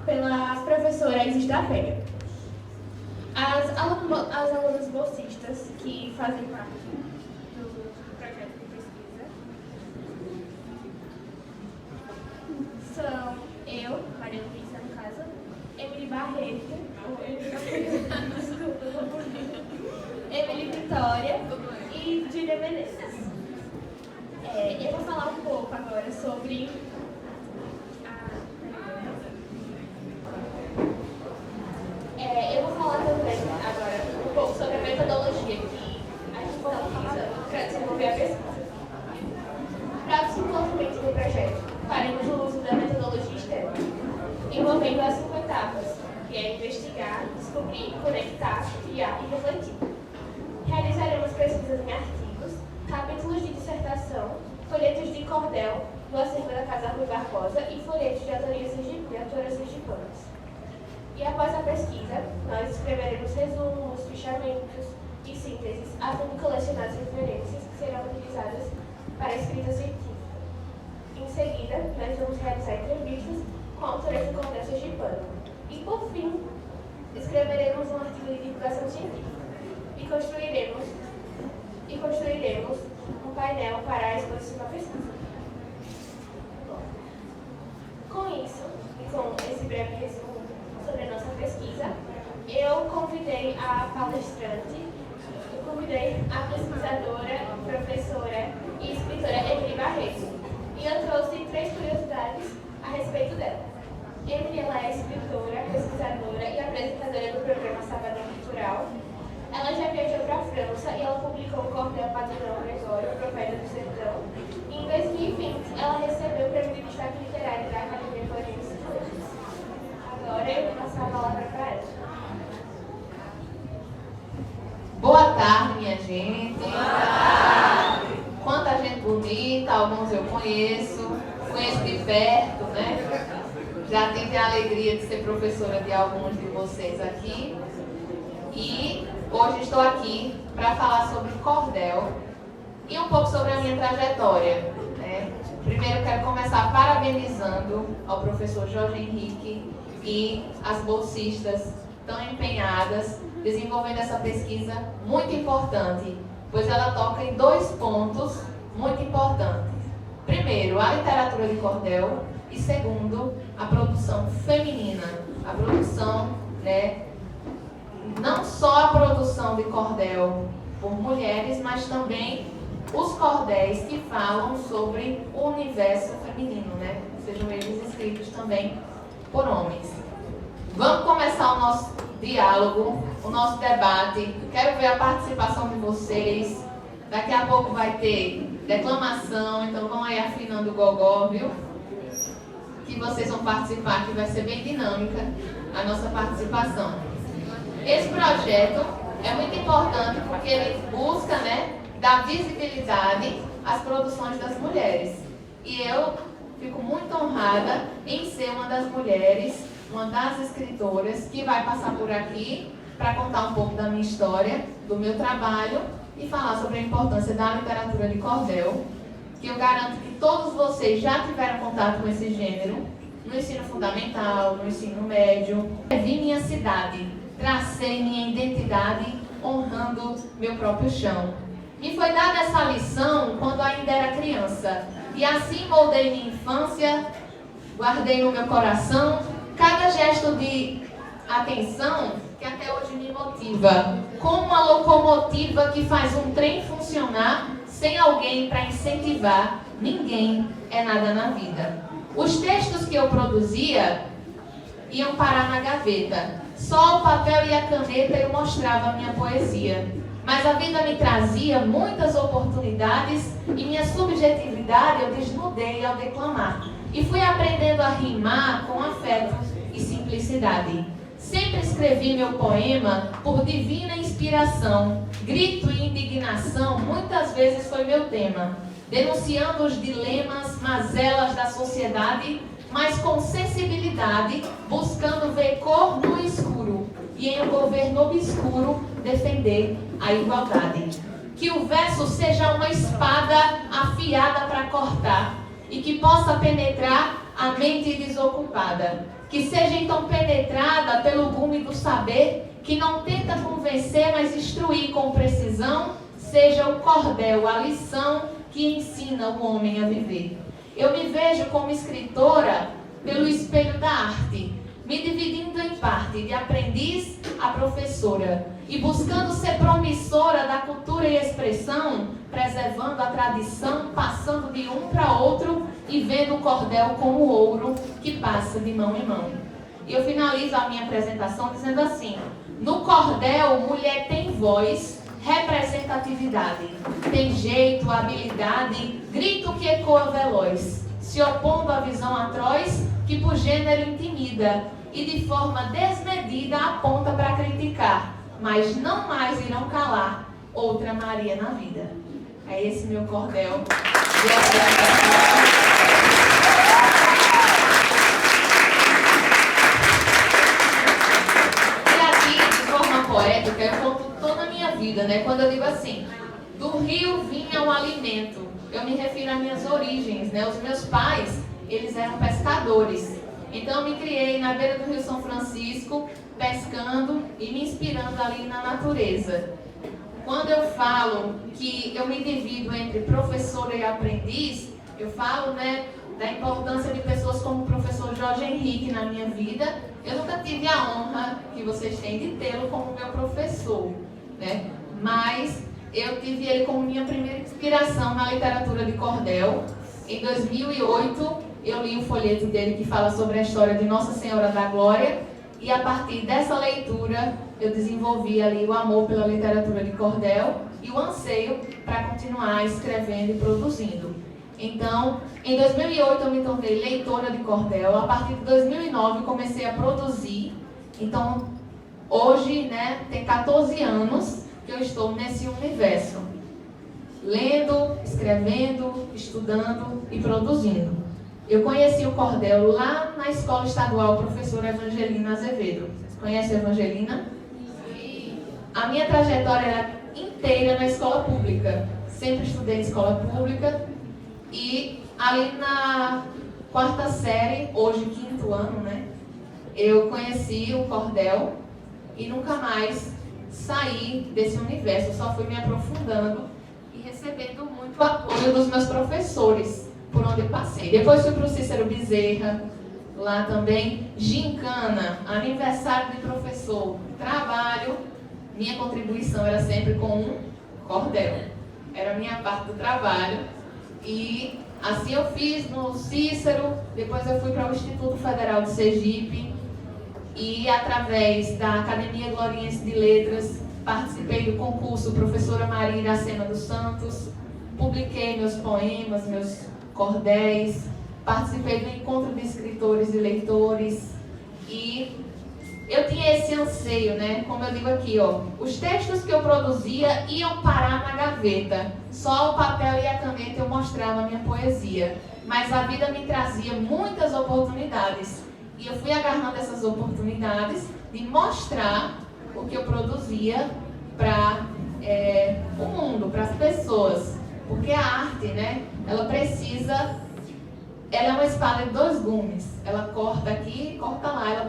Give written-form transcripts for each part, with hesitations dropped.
pela professora Isis da Penha. As alunas bolsistas que fazem parte do projeto de pesquisa são eu, Maria Luísa, no caso, Emily Barreto, Emily Vitória e Júlia Menezes. Eu vou falar um pouco agora sobre eu vou falar também agora um pouco sobre a metodologia que a gente está utilizando para desenvolver a pesquisa. Para o desenvolvimento do projeto, faremos o uso da metodologia STEM, envolvendo as 5 etapas, que é investigar, descobrir, conectar, criar e refletir. Realizaremos pesquisas em artigos, capítulos de dissertação, folhetos de cordel do acervo da Casa Rui Barbosa e folhetos de autoras sergipanas. E após a pesquisa, nós escreveremos resumos, fichamentos e sínteses, a fim de colecionar as referências que serão utilizadas para a escrita científica. Em seguida, nós vamos realizar entrevistas com autores de cordel sergipano. E, por fim, escreveremos um artigo de divulgação científica e construiremos um painel para a exposição da pesquisa. Bom, com isso, e com esse breve resumo sobre a nossa pesquisa, eu convidei a pesquisadora, professora e escritora Emily Barreto, e eu trouxe 3 curiosidades a respeito dela. Emily, ela é escritora, pesquisadora e apresentadora do programa Sabadão Cultural. Ela já viajou para a França e ela publicou o Cordel Padrão Gregório, Profeta do Sertão. E em 2020, ela recebeu o Prêmio de Destaque Literário da Academia Forense de Letras. Agora eu vou passar a palavra para ela. Boa tarde, minha gente. Boa tarde. Quanta gente bonita, alguns eu conheço de perto, né? Já tive a alegria de ser professora de alguns de vocês aqui. E hoje estou aqui para falar sobre cordel e um pouco sobre a minha trajetória, né? Primeiro quero começar parabenizando ao professor Jorge Henrique e as bolsistas tão empenhadas, desenvolvendo essa pesquisa muito importante, pois ela toca em 2 pontos muito importantes. Primeiro, a literatura de cordel e segundo, a produção feminina, a produção, né, não só a produção de cordel por mulheres, mas também os cordéis que falam sobre o universo feminino, né, sejam eles escritos também por homens. Vamos começar o nosso diálogo, o nosso debate. Quero ver a participação de vocês. Daqui a pouco vai ter declamação, então vão aí afinando o gogó, viu? Que vocês vão participar, que vai ser bem dinâmica a nossa participação. Esse projeto é muito importante porque ele busca, né, dar visibilidade às produções das mulheres. E eu fico muito honrada em ser uma das mulheres, uma das escritoras que vai passar por aqui para contar um pouco da minha história, do meu trabalho e falar sobre a importância da literatura de cordel, que eu garanto que todos vocês já tiveram contato com esse gênero, no ensino fundamental, no ensino médio. Vi minha cidade, tracei minha identidade honrando meu próprio chão. Me foi dada essa lição quando ainda era criança, e assim moldei minha infância, guardei no meu coração cada gesto de atenção que até hoje me motiva, como uma locomotiva que faz um trem funcionar sem alguém para incentivar. Ninguém é nada na vida. Os textos que eu produzia iam parar na gaveta. Só o papel e a caneta eu mostrava a minha poesia. Mas a vida me trazia muitas oportunidades e minha subjetividade eu desnudei ao declamar. E fui aprendendo a rimar com afeto e simplicidade. Sempre escrevi meu poema por divina inspiração. Grito e indignação muitas vezes foi meu tema, denunciando os dilemas, mazelas da sociedade, mas com sensibilidade, buscando ver cor no escuro e em um governo obscuro defender a igualdade. Que o verso seja uma espada afiada para cortar e que possa penetrar a mente desocupada. Que seja então penetrada pelo gume do saber, que não tenta convencer, mas instruir com precisão, seja o cordel, a lição que ensina o homem a viver. Eu me vejo como escritora pelo espelho da arte, me dividindo em parte de aprendiz a professora e buscando ser promissora da cultura e expressão, preservando a tradição, passando de um para outro e vendo o cordel como ouro que passa de mão em mão. E eu finalizo a minha apresentação dizendo assim: no cordel, mulher tem voz, representatividade, tem jeito, habilidade, grito que ecoa veloz, se opondo à visão atroz que por gênero intimida e de forma desmedida aponta para criticar, mas não mais irão calar outra Maria na vida. É esse meu cordel. E aqui, de forma poética, eu conto toda a minha vida, né? Quando eu digo assim, do rio vinha o alimento, eu me refiro às minhas origens, né? Os meus pais, eles eram pescadores. Então eu me criei na beira do Rio São Francisco, pescando e me inspirando ali na natureza. Quando eu falo que eu me divido entre professora e aprendiz, eu falo, né, da importância de pessoas como o professor Jorge Henrique na minha vida. Eu nunca tive a honra que vocês têm de tê-lo como meu professor, né? Mas eu tive ele como minha primeira inspiração na literatura de cordel. Em 2008, eu li o folheto dele que fala sobre a história de Nossa Senhora da Glória, e a partir dessa leitura eu desenvolvi ali o amor pela literatura de cordel e o anseio para continuar escrevendo e produzindo. Então, em 2008 eu me tornei leitora de cordel, a partir de 2009 comecei a produzir. Então, hoje, né, tem 14 anos que eu estou nesse universo, lendo, escrevendo, estudando e produzindo. Eu conheci o cordel lá na Escola Estadual Professora Evangelina Azevedo. Vocês conhecem a Evangelina? Sim. A minha trajetória era inteira na escola pública. Sempre estudei em escola pública. E ali na 4ª série, hoje 5º ano, né? Eu conheci o cordel e nunca mais saí desse universo. Eu só fui me aprofundando e recebendo muito apoio dos meus professores por onde eu passei. Depois fui para o Cícero Bezerra, lá também, gincana, aniversário de professor, trabalho, minha contribuição era sempre com um cordel. Era a minha parte do trabalho. E assim eu fiz no Cícero, depois eu fui para o Instituto Federal de Sergipe e através da Academia Gloriense de Letras participei do concurso Professora Maria Iracema dos Santos, publiquei meus poemas, meus cordéis, participei do encontro de escritores e leitores e eu tinha esse anseio, né? Como eu digo aqui, ó, os textos que eu produzia iam parar na gaveta, só o papel e a caneta eu mostrava a minha poesia, mas a vida me trazia muitas oportunidades e eu fui agarrando essas oportunidades de mostrar o que eu produzia para o mundo, para as pessoas. Porque a arte, né, ela é uma espada de 2 gumes. Ela corta aqui, corta lá.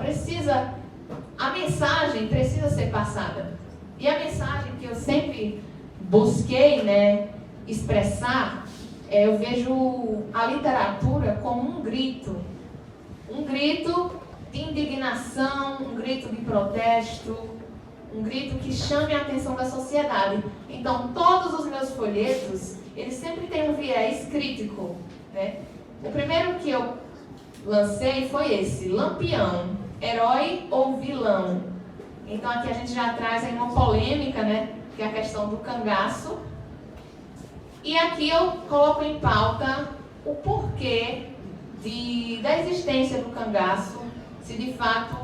A mensagem precisa ser passada. E a mensagem que eu sempre busquei, né, expressar, eu vejo a literatura como um grito de indignação, um grito de protesto, um grito que chame a atenção da sociedade. Então, todos os meus folhetos, eles sempre têm um viés crítico, né? O primeiro que eu lancei foi esse, Lampião, herói ou vilão? Então, aqui a gente já traz aí uma polêmica, né? Que é a questão do cangaço. E aqui eu coloco em pauta o porquê da existência do cangaço, se de fato,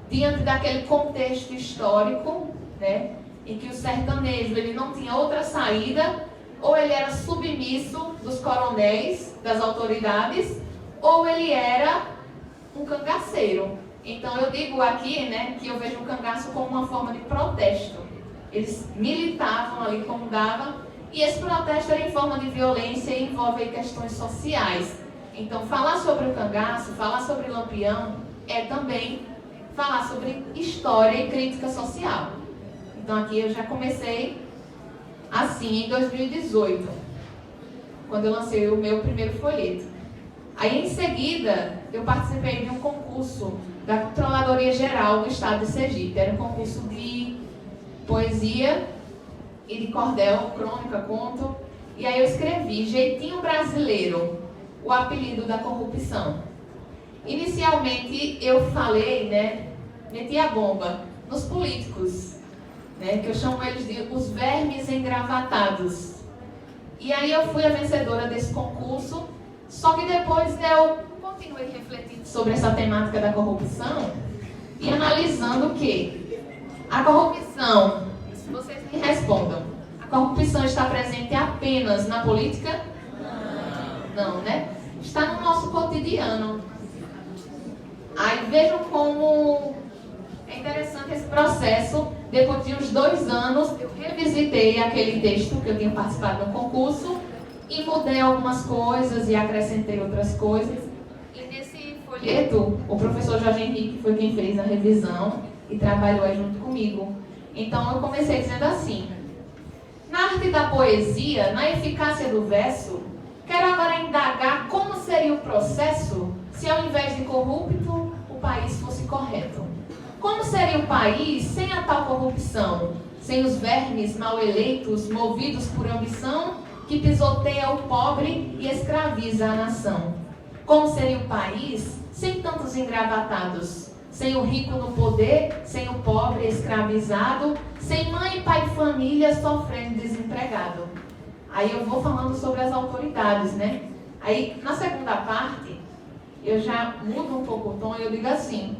diante daquele contexto histórico, né, em que o sertanejo ele não tinha outra saída, ou ele era submisso dos coronéis, das autoridades, ou ele era um cangaceiro. Então eu digo aqui, né, que eu vejo o cangaço como uma forma de protesto. Eles militavam ali como dava, e esse protesto era em forma de violência e envolve questões sociais. Então, falar sobre o cangaço, falar sobre Lampião, é também falar sobre história e crítica social. Então, aqui eu já comecei assim em 2018, quando eu lancei o meu primeiro folheto. Aí, em seguida, eu participei de um concurso da Controladoria Geral do Estado de Sergipe. Era um concurso de poesia e de cordel, crônica, conto. E aí eu escrevi Jeitinho Brasileiro, o apelido da corrupção. Inicialmente eu falei, meti a bomba nos políticos, que eu chamo eles de os vermes engravatados. E aí eu fui a vencedora desse concurso, só que depois eu continuei refletindo sobre essa temática da corrupção e analisando que a corrupção, se vocês me respondam, a corrupção está presente apenas na política? Não, né? Está no nosso cotidiano. Aí vejam como é interessante esse processo. Depois de uns 2 anos, eu revisitei aquele texto que eu tinha participado no concurso e mudei algumas coisas e acrescentei outras coisas. E nesse folheto, o professor Jorge Henrique foi quem fez a revisão e trabalhou aí junto comigo. Então eu comecei dizendo assim: na arte da poesia, na eficácia do verso, quero agora indagar como seria o processo se ao invés de corrupto, o país fosse correto. Como seria o país sem a tal corrupção, sem os vermes mal eleitos, movidos por ambição, que pisoteia o pobre e escraviza a nação? Como seria o país sem tantos engravatados, sem o rico no poder, sem o pobre escravizado, sem mãe, pai e família sofrendo desempregado? Aí eu vou falando sobre as autoridades, Aí, na segunda parte, eu já mudo um pouco o tom e eu digo assim: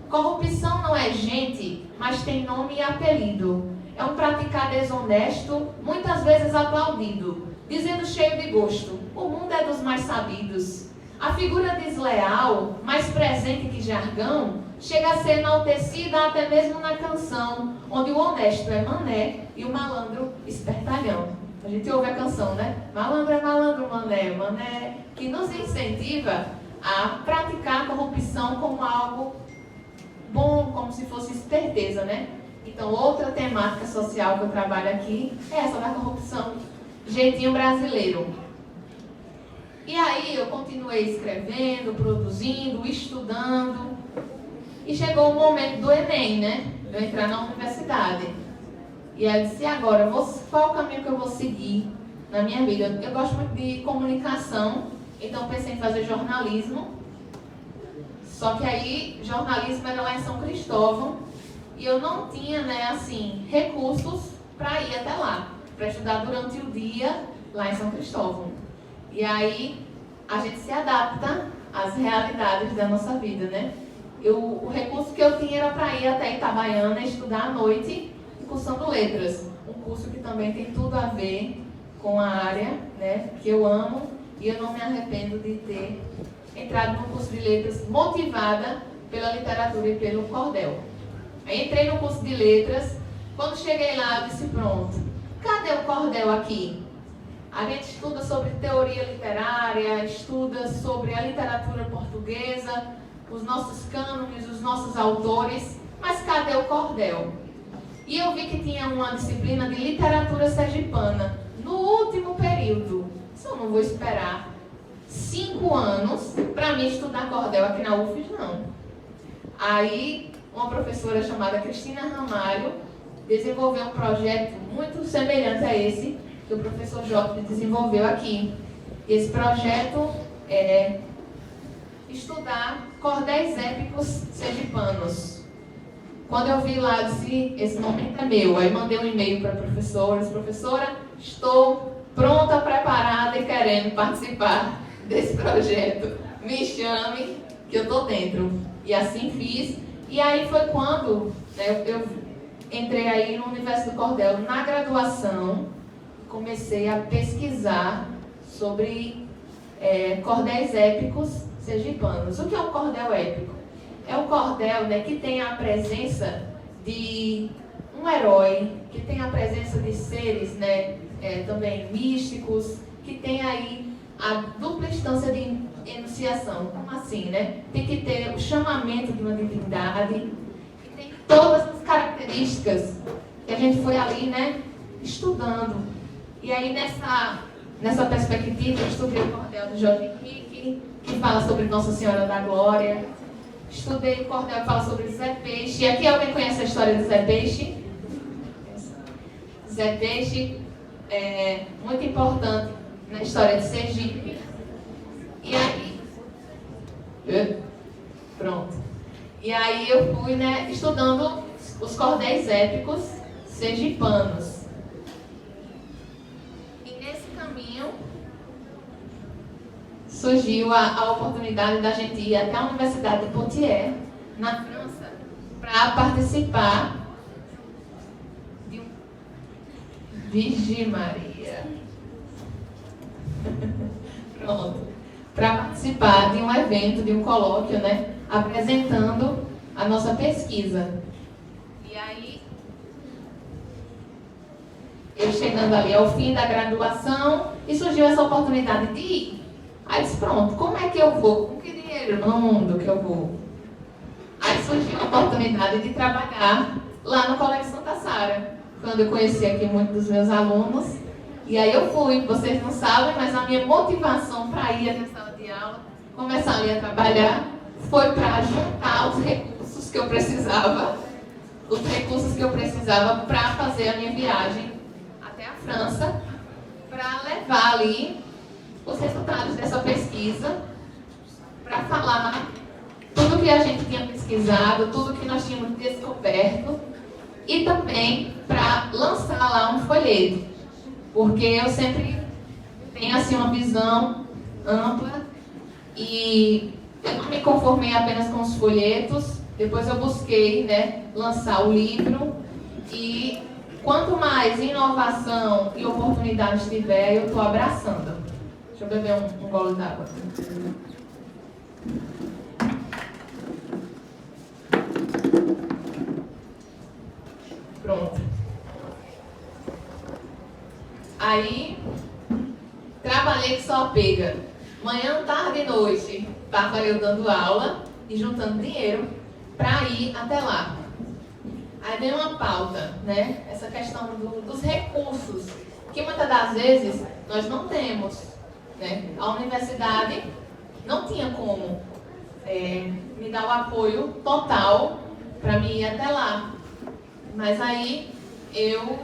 corrupção não é gente, mas tem nome e apelido. É um praticar desonesto, muitas vezes aplaudido, dizendo cheio de gosto: o mundo é dos mais sabidos. A figura desleal, mais presente que jargão, chega a ser enaltecida até mesmo na canção, onde o honesto é mané e o malandro espertalhão. A gente ouve a canção, Malandro é malandro, mané é mané, que nos incentiva a praticar a corrupção como algo bom, como se fosse esperteza, Então, outra temática social que eu trabalho aqui é essa da corrupção. Jeitinho brasileiro. E aí eu continuei escrevendo, produzindo, estudando. E chegou o momento do Enem, de eu entrar na universidade. E aí eu disse: agora, qual o caminho que eu vou seguir na minha vida? Eu gosto muito de comunicação, então pensei em fazer jornalismo. Só que aí, jornalismo era lá em São Cristóvão. E eu não tinha, recursos para ir até lá, para estudar durante o dia lá em São Cristóvão. E aí, a gente se adapta às realidades da nossa vida, O recurso que eu tinha era para ir até Itabaiana estudar à noite, cursando letras. Um curso que também tem tudo a ver com a área, que eu amo, e eu não me arrependo de ter entrado no curso de letras motivada pela literatura e pelo cordel. Aí entrei no curso de letras. Quando cheguei lá, eu disse: pronto, cadê o cordel aqui? A gente estuda sobre teoria literária, estuda sobre a literatura portuguesa, os nossos cânones, os nossos autores, mas cadê o cordel? E eu vi que tinha uma disciplina de literatura sergipana no último período. Isso eu não vou esperar 5 anos para mim estudar cordel aqui na UFES, não. Aí, uma professora chamada Cristina Ramalho desenvolveu um projeto muito semelhante a esse que o professor J. desenvolveu aqui. Esse projeto é estudar cordéis épicos sergipanos. Quando eu vi lá, eu disse: esse momento é meu. Aí mandei um e-mail para a professora: professora, estou pronta, preparada e querendo participar desse projeto. Me chame que eu estou dentro. E assim fiz. E aí foi quando eu entrei aí no universo do cordel na graduação. Comecei a pesquisar sobre cordéis épicos sergipanos. O que é um cordel épico? É um cordel que tem a presença de um herói, que tem a presença de seres também místicos, que tem aí a dupla instância de enunciação. Como assim, né? Tem que ter o chamamento de uma divindade, e tem todas as características que a gente foi ali, né, estudando. E aí, nessa perspectiva, eu estudei o cordel do Jorge Henrique, que fala sobre Nossa Senhora da Glória. Estudei o cordel que fala sobre Zé Peixe. E aqui alguém conhece a história de Zé Peixe? Zé Peixe é muito importante na história de Sergipe. E aí... Pronto. E aí eu fui, né, estudando os cordéis épicos sergipanos. E nesse caminho surgiu a oportunidade da gente ir até a Universidade de Poitiers, na França, para participar de um... Virgem Maria. Pronto. Para participar de um evento, de um colóquio, né, apresentando a nossa pesquisa. E aí, eu chegando ali ao fim da graduação, e surgiu essa oportunidade de ir. Aí disse, pronto, como é que eu vou? Com que dinheiro no mundo que eu vou? Aí surgiu a oportunidade de trabalhar lá no Colégio Santa Sara, quando eu conheci aqui muitos dos meus alunos. E aí eu fui, vocês não sabem, mas a minha motivação para ir até a sala de aula, começar ali a trabalhar, foi para juntar os recursos que eu precisava, para fazer a minha viagem até a França, para levar ali os resultados dessa pesquisa, para falar tudo que a gente tinha pesquisado, tudo que nós tínhamos descoberto, e também para lançar lá um folheto, porque eu sempre tenho assim uma visão ampla e eu não me conformei apenas com os folhetos. Depois eu busquei, né, lançar o livro, e quanto mais inovação e oportunidades tiver, eu estou abraçando. Deixa eu beber um gole d'água. Pronto. Aí, trabalhei que só pega. Manhã, tarde e noite, estava eu dando aula e juntando dinheiro para ir até lá. Aí vem uma pauta, né? Essa questão dos recursos, que muitas das vezes nós não temos, né? A universidade não tinha como me dar o apoio total para mim ir até lá. Mas aí eu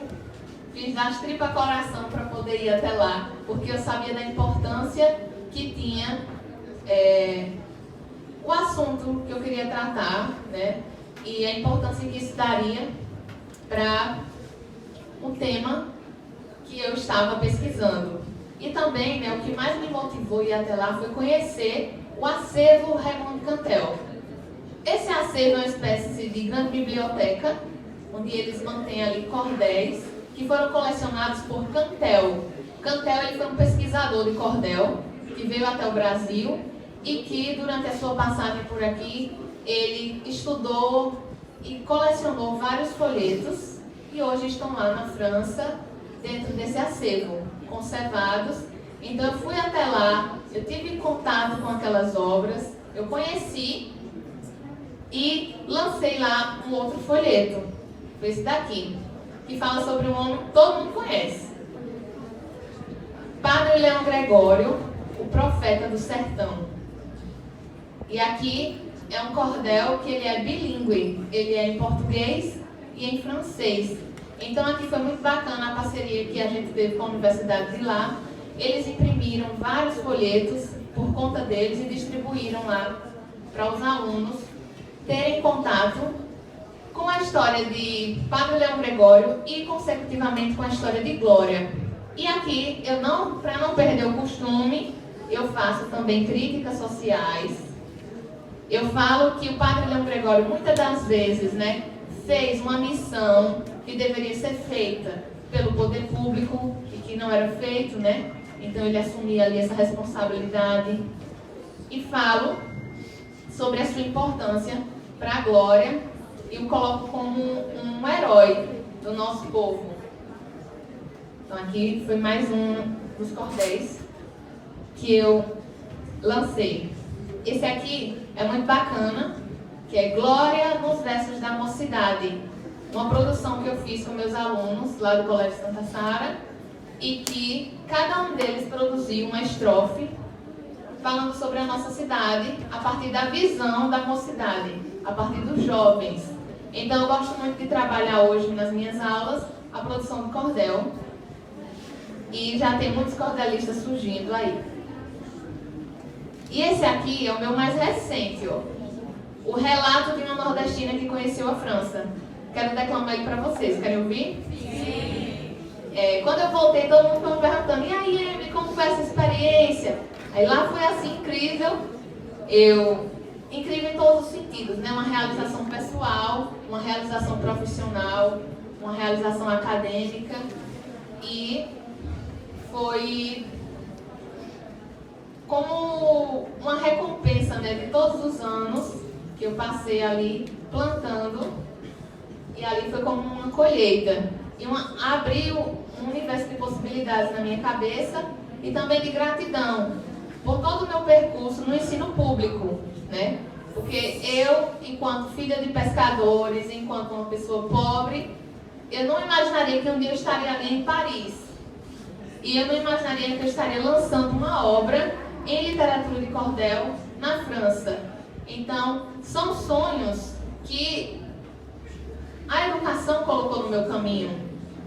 fiz das tripas coração para poder ir até lá, porque eu sabia da importância que tinha o assunto que eu queria tratar, né? E a importância que isso daria para o tema que eu estava pesquisando. E também, né, o que mais me motivou a ir até lá foi conhecer o acervo Raimundo Cantel. Esse acervo é uma espécie de grande biblioteca, onde eles mantêm ali cordéis que foram colecionados por Cantel. Cantel, ele foi um pesquisador de cordel que veio até o Brasil e que, durante a sua passagem por aqui, ele estudou e colecionou vários folhetos e hoje estão lá na França, dentro desse acervo, conservados. Então eu fui até lá, eu tive contato com aquelas obras, eu conheci e lancei lá um outro folheto, esse daqui, que fala sobre um homem que todo mundo conhece. Padre Leão Gregório, o profeta do sertão. E aqui é um cordel que ele é bilíngue, ele é em português e em francês. Então aqui foi muito bacana a parceria que a gente teve com a universidade de lá. Eles imprimiram vários folhetos por conta deles e distribuíram lá para os alunos terem contato com a história de Padre Leão Gregório e consecutivamente com a história de Glória. E aqui, para não perder o costume, eu faço também críticas sociais. Eu falo que o Padre Leão Gregório, muitas das vezes, né, fez uma missão que deveria ser feita pelo poder público e que não era feito, né? Então ele assumia ali essa responsabilidade. E falo sobre a sua importância para a Glória e o coloco como um herói do nosso povo. Então aqui foi mais um dos cordéis que eu lancei. Esse aqui é muito bacana, que é Glória nos Versos da Mocidade. Uma produção que eu fiz com meus alunos lá do Colégio Santa Sara, e que cada um deles produziu uma estrofe falando sobre a nossa cidade a partir da visão da mocidade, a partir dos jovens. Então eu gosto muito de trabalhar hoje nas minhas aulas a produção do cordel, e já tem muitos cordelistas surgindo aí. E esse aqui é o meu mais recente, ó. O relato de uma nordestina que conheceu a França. Quero declamar ele para vocês. Querem ouvir? Sim! Quando eu voltei, todo mundo ficou me perguntando: e aí, Amy, como foi essa experiência? Aí lá foi assim, incrível. Incrível em todos os sentidos, né? Uma realização pessoal, uma realização profissional, uma realização acadêmica. E foi como uma recompensa, né, de todos os anos que eu passei ali plantando, e ali foi como uma colheita, e abriu um universo de possibilidades na minha cabeça, e também de gratidão por todo o meu percurso no ensino público, né? Porque eu, enquanto filha de pescadores, enquanto uma pessoa pobre, eu não imaginaria que um dia eu estaria ali em Paris, e eu não imaginaria que eu estaria lançando uma obra em literatura de cordel na França. Então, são sonhos que a educação colocou no meu caminho.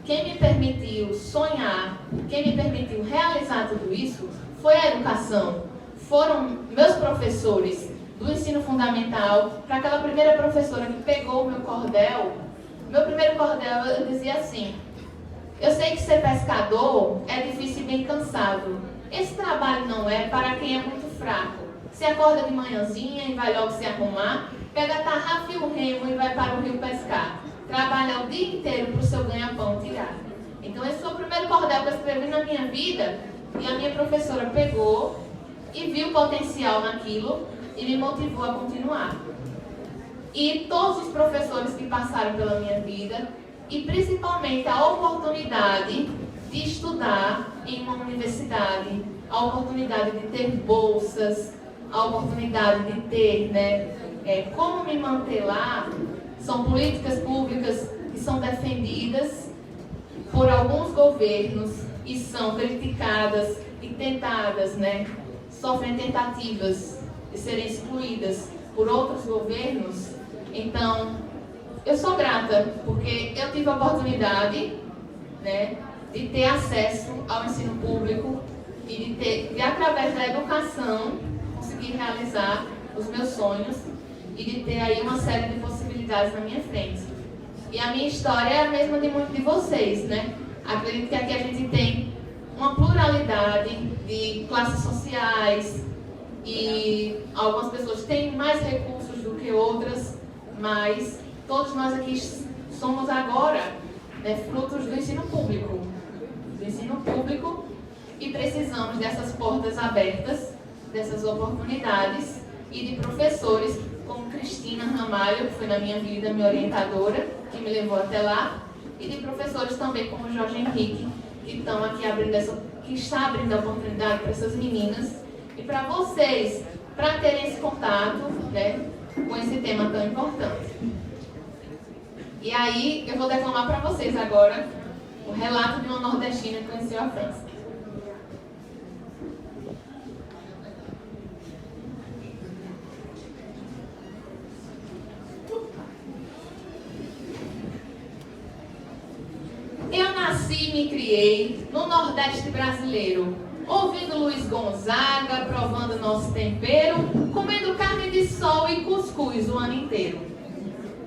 Quem me permitiu sonhar, quem me permitiu realizar tudo isso, foi a educação. Foram meus professores do ensino fundamental. Para aquela primeira professora que pegou o meu cordel, meu primeiro cordel, eu dizia assim: eu sei que ser pescador é difícil e bem cansado. Esse trabalho não é para quem é muito fraco. Se acorda de manhãzinha e vai logo se arrumar, pega a tarrafa e o remo e vai para o rio pescar. Trabalha o dia inteiro para o seu ganha-pão tirar. Então esse foi o primeiro cordel que eu escrevi na minha vida, e a minha professora pegou e viu o potencial naquilo e me motivou a continuar. E todos os professores que passaram pela minha vida, e principalmente a oportunidade de estudar em uma universidade, a oportunidade de ter bolsas, a oportunidade de ter, como me manter lá, são políticas públicas que são defendidas por alguns governos e são criticadas e tentadas, sofrem tentativas de serem excluídas por outros governos. Então, eu sou grata, porque eu tive a oportunidade, de ter acesso ao ensino público e de através da educação, conseguir realizar os meus sonhos e de ter aí uma série de possibilidades na minha frente. E a minha história é a mesma de muitos de vocês, Acredito que aqui a gente tem uma pluralidade de classes sociais, e algumas pessoas têm mais recursos do que outras, mas todos nós aqui somos agora frutos do ensino público. E precisamos dessas portas abertas, dessas oportunidades, e de professores como Cristina Ramalho, que foi na minha vida minha orientadora, que me levou até lá, e de professores também como Jorge Henrique, que estão aqui que está abrindo a oportunidade para essas meninas e para vocês, para terem esse contato, com esse tema tão importante. E aí, eu vou declamar para vocês agora o relato de uma nordestina que conheceu a França. Eu nasci e me criei no Nordeste brasileiro, ouvindo Luiz Gonzaga, provando nosso tempero, comendo carne de sol e cuscuz o ano inteiro.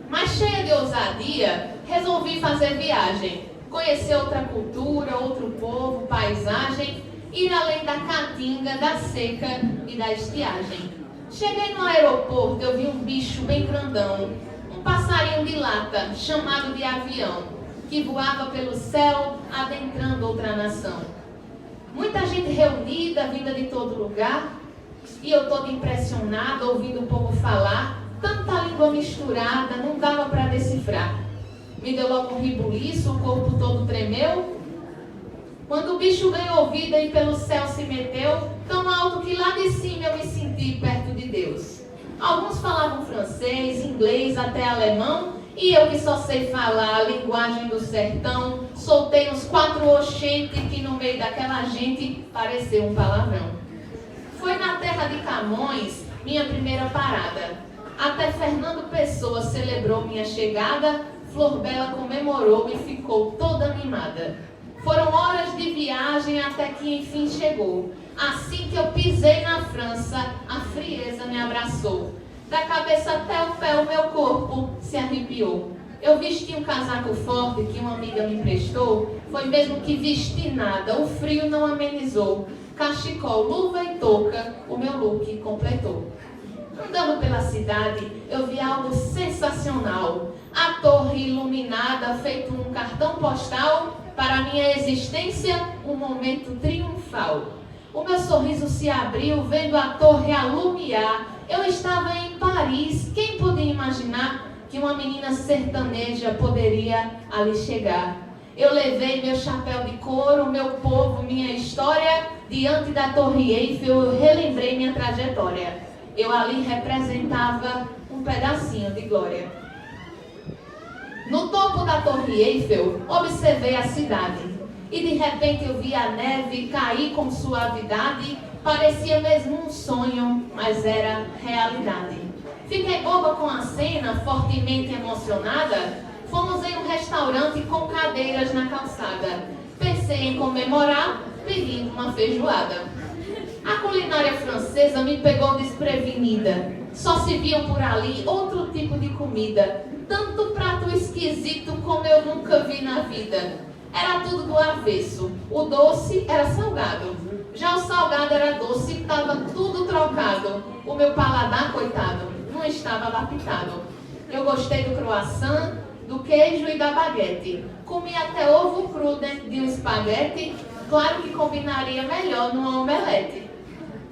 Mas cheia de ousadia, resolvi fazer viagem, conhecer outra cultura, outro povo, paisagem, ir além da caatinga, da seca e da estiagem. Cheguei no aeroporto, eu vi um bicho bem grandão, um passarinho de lata, chamado de avião, que voava pelo céu, adentrando outra nação. Muita gente reunida, vinda de todo lugar, e eu toda impressionada, ouvindo o povo falar, tanta língua misturada, não dava para decifrar. Me deu logo um ribuliço, o corpo todo tremeu. Quando o bicho ganhou vida e pelo céu se meteu, tão alto que lá de cima eu me senti perto de Deus. Alguns falavam francês, inglês, até alemão, e eu que só sei falar a linguagem do sertão, soltei uns 4 oxente que no meio daquela gente pareceu um palavrão. Foi na terra de Camões minha primeira parada. Até Fernando Pessoa celebrou minha chegada, Flor Bela comemorou e ficou toda animada. Foram horas de viagem até que enfim chegou. Assim que eu pisei na França, a frieza me abraçou. Da cabeça até o pé o meu corpo se arrepiou. Eu vesti um casaco forte que uma amiga me emprestou. Foi mesmo que vesti nada, o frio não amenizou. Cachecol, luva e touca, o meu look completou. Andando pela cidade, eu vi algo sensacional. A torre iluminada, feito um cartão postal, para minha existência, um momento triunfal. O meu sorriso se abriu, vendo a torre alumiar. Eu estava em Paris, quem podia imaginar que uma menina sertaneja poderia ali chegar? Eu levei meu chapéu de couro, meu povo, minha história. Diante da Torre Eiffel, eu relembrei minha trajetória. Eu ali representava um pedacinho de glória. No topo da Torre Eiffel, observei a cidade. E de repente eu vi a neve cair com suavidade. Parecia mesmo um sonho, mas era realidade. Fiquei boba com a cena, fortemente emocionada. Fomos em um restaurante com cadeiras na calçada. Pensei em comemorar, pedindo uma feijoada. A culinária francesa me pegou desprevenida. Só se viam por ali outro tipo de comida. Tanto prato esquisito como eu nunca vi na vida. Era tudo do avesso. O doce era salgado. Já o salgado era doce e estava tudo trocado. O meu paladar, coitado, não estava adaptado. Eu gostei do croissant, do queijo e da baguete. Comi até ovo cru dentro de um espaguete. Claro que combinaria melhor numa omelete.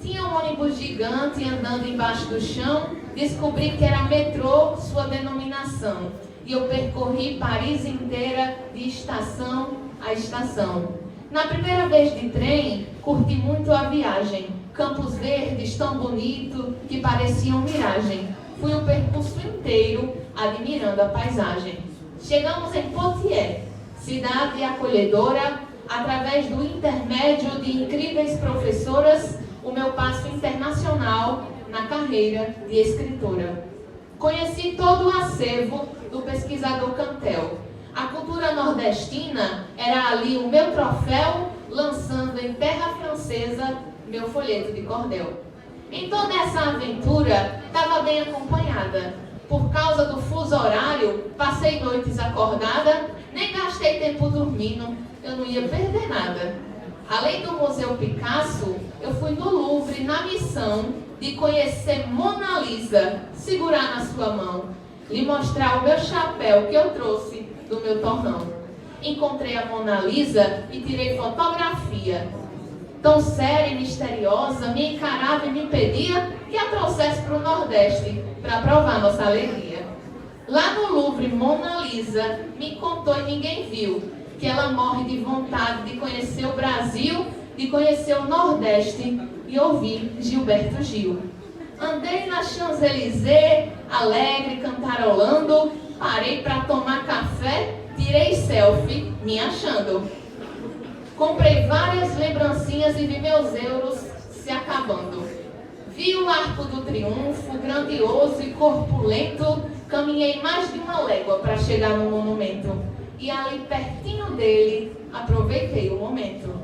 Tinha um ônibus gigante andando embaixo do chão. Descobri que era metrô, sua denominação. E eu percorri Paris inteira, de estação a estação. Na primeira vez de trem, curti muito a viagem. Campos verdes tão bonito que pareciam miragem. Fui o percurso inteiro admirando a paisagem. Chegamos em Poitiers, cidade acolhedora. Através do intermédio de incríveis professoras, o meu passo internacional na carreira de escritora. Conheci todo o acervo do pesquisador Cantel. A cultura nordestina era ali o meu troféu, lançando em terra francesa meu folheto de cordel. Em toda essa aventura, estava bem acompanhada. Por causa do fuso horário, passei noites acordada, nem gastei tempo dormindo, eu não ia perder nada. Além do Museu Picasso, eu fui no Louvre na missão de conhecer Mona Lisa, segurar na sua mão, lhe mostrar o meu chapéu que eu trouxe do meu torrão. Encontrei a Mona Lisa e tirei fotografia. Tão séria e misteriosa, me encarava e me pedia que a trouxesse para o Nordeste, para provar nossa alegria. Lá no Louvre, Mona Lisa me contou e ninguém viu que ela morre de vontade de conhecer o Brasil, de conhecer o Nordeste e ouvir Gilberto Gil. Andei na Champs-Élysées, alegre, cantarolando, parei para tomar café, tirei selfie, me achando. Comprei várias lembrancinhas e vi meus euros se acabando. Vi o Arco do Triunfo, grandioso e corpulento, caminhei mais de uma légua para chegar no monumento. E ali pertinho dele, aproveitei o momento.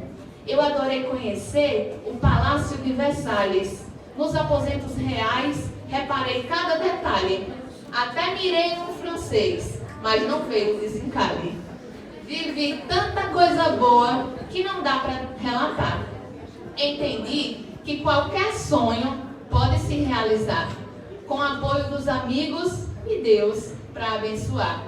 Eu adorei conhecer o Palácio de Versalhes. Nos aposentos reais, reparei cada detalhe. Até mirei um francês, mas não veio desencalhe. Vivi tanta coisa boa que não dá para relatar. Entendi que qualquer sonho pode se realizar, com o apoio dos amigos e Deus para abençoar.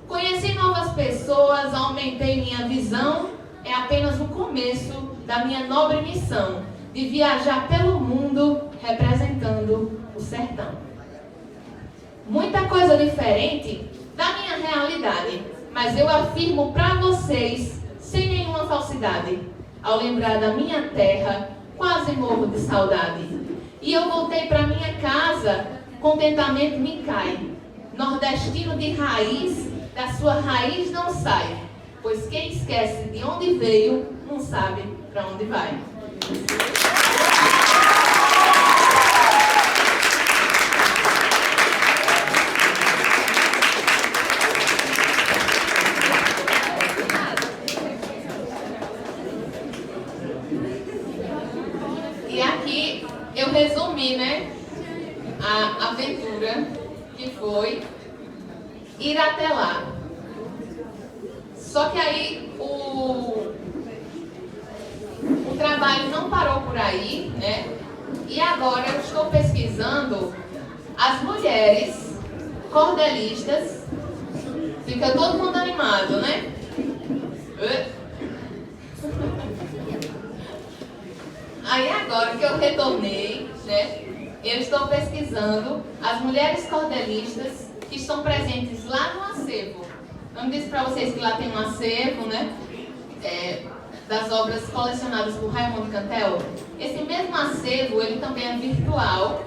Conheci novas pessoas, aumentei minha visão, é apenas o começo da minha nobre missão, de viajar pelo mundo representando o sertão. Muita coisa diferente da minha realidade, mas eu afirmo para vocês, sem nenhuma falsidade, ao lembrar da minha terra, quase morro de saudade. E eu voltei para minha casa, contentamento me cai. Nordestino de raiz, da sua raiz não sai. Pois quem esquece de onde veio, não sabe para onde vai. E aqui eu resumi, né, a aventura que foi ir até lá. Só que aí o trabalho não parou por aí, né? E agora eu estou pesquisando as mulheres cordelistas. Fica todo mundo animado, né? Aí agora que eu retornei, né? Eu estou pesquisando as mulheres cordelistas que estão presentes lá no acervo. Eu disse para vocês que lá tem um acervo, né? Das obras colecionadas por Raimundo Cantel. Esse mesmo acervo, ele também é virtual.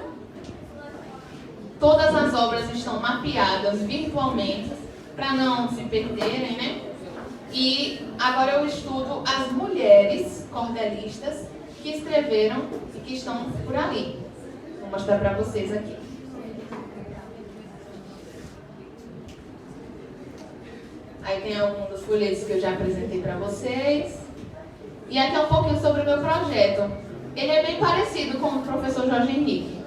Todas as obras estão mapeadas virtualmente, para não se perderem, né? E agora eu estudo as mulheres cordelistas que escreveram e que estão por ali. Vou mostrar para vocês aqui. Aí tem alguns dos folhetos que eu já apresentei para vocês. E aqui é um pouquinho sobre o meu projeto. Ele é bem parecido com o professor Jorge Henrique.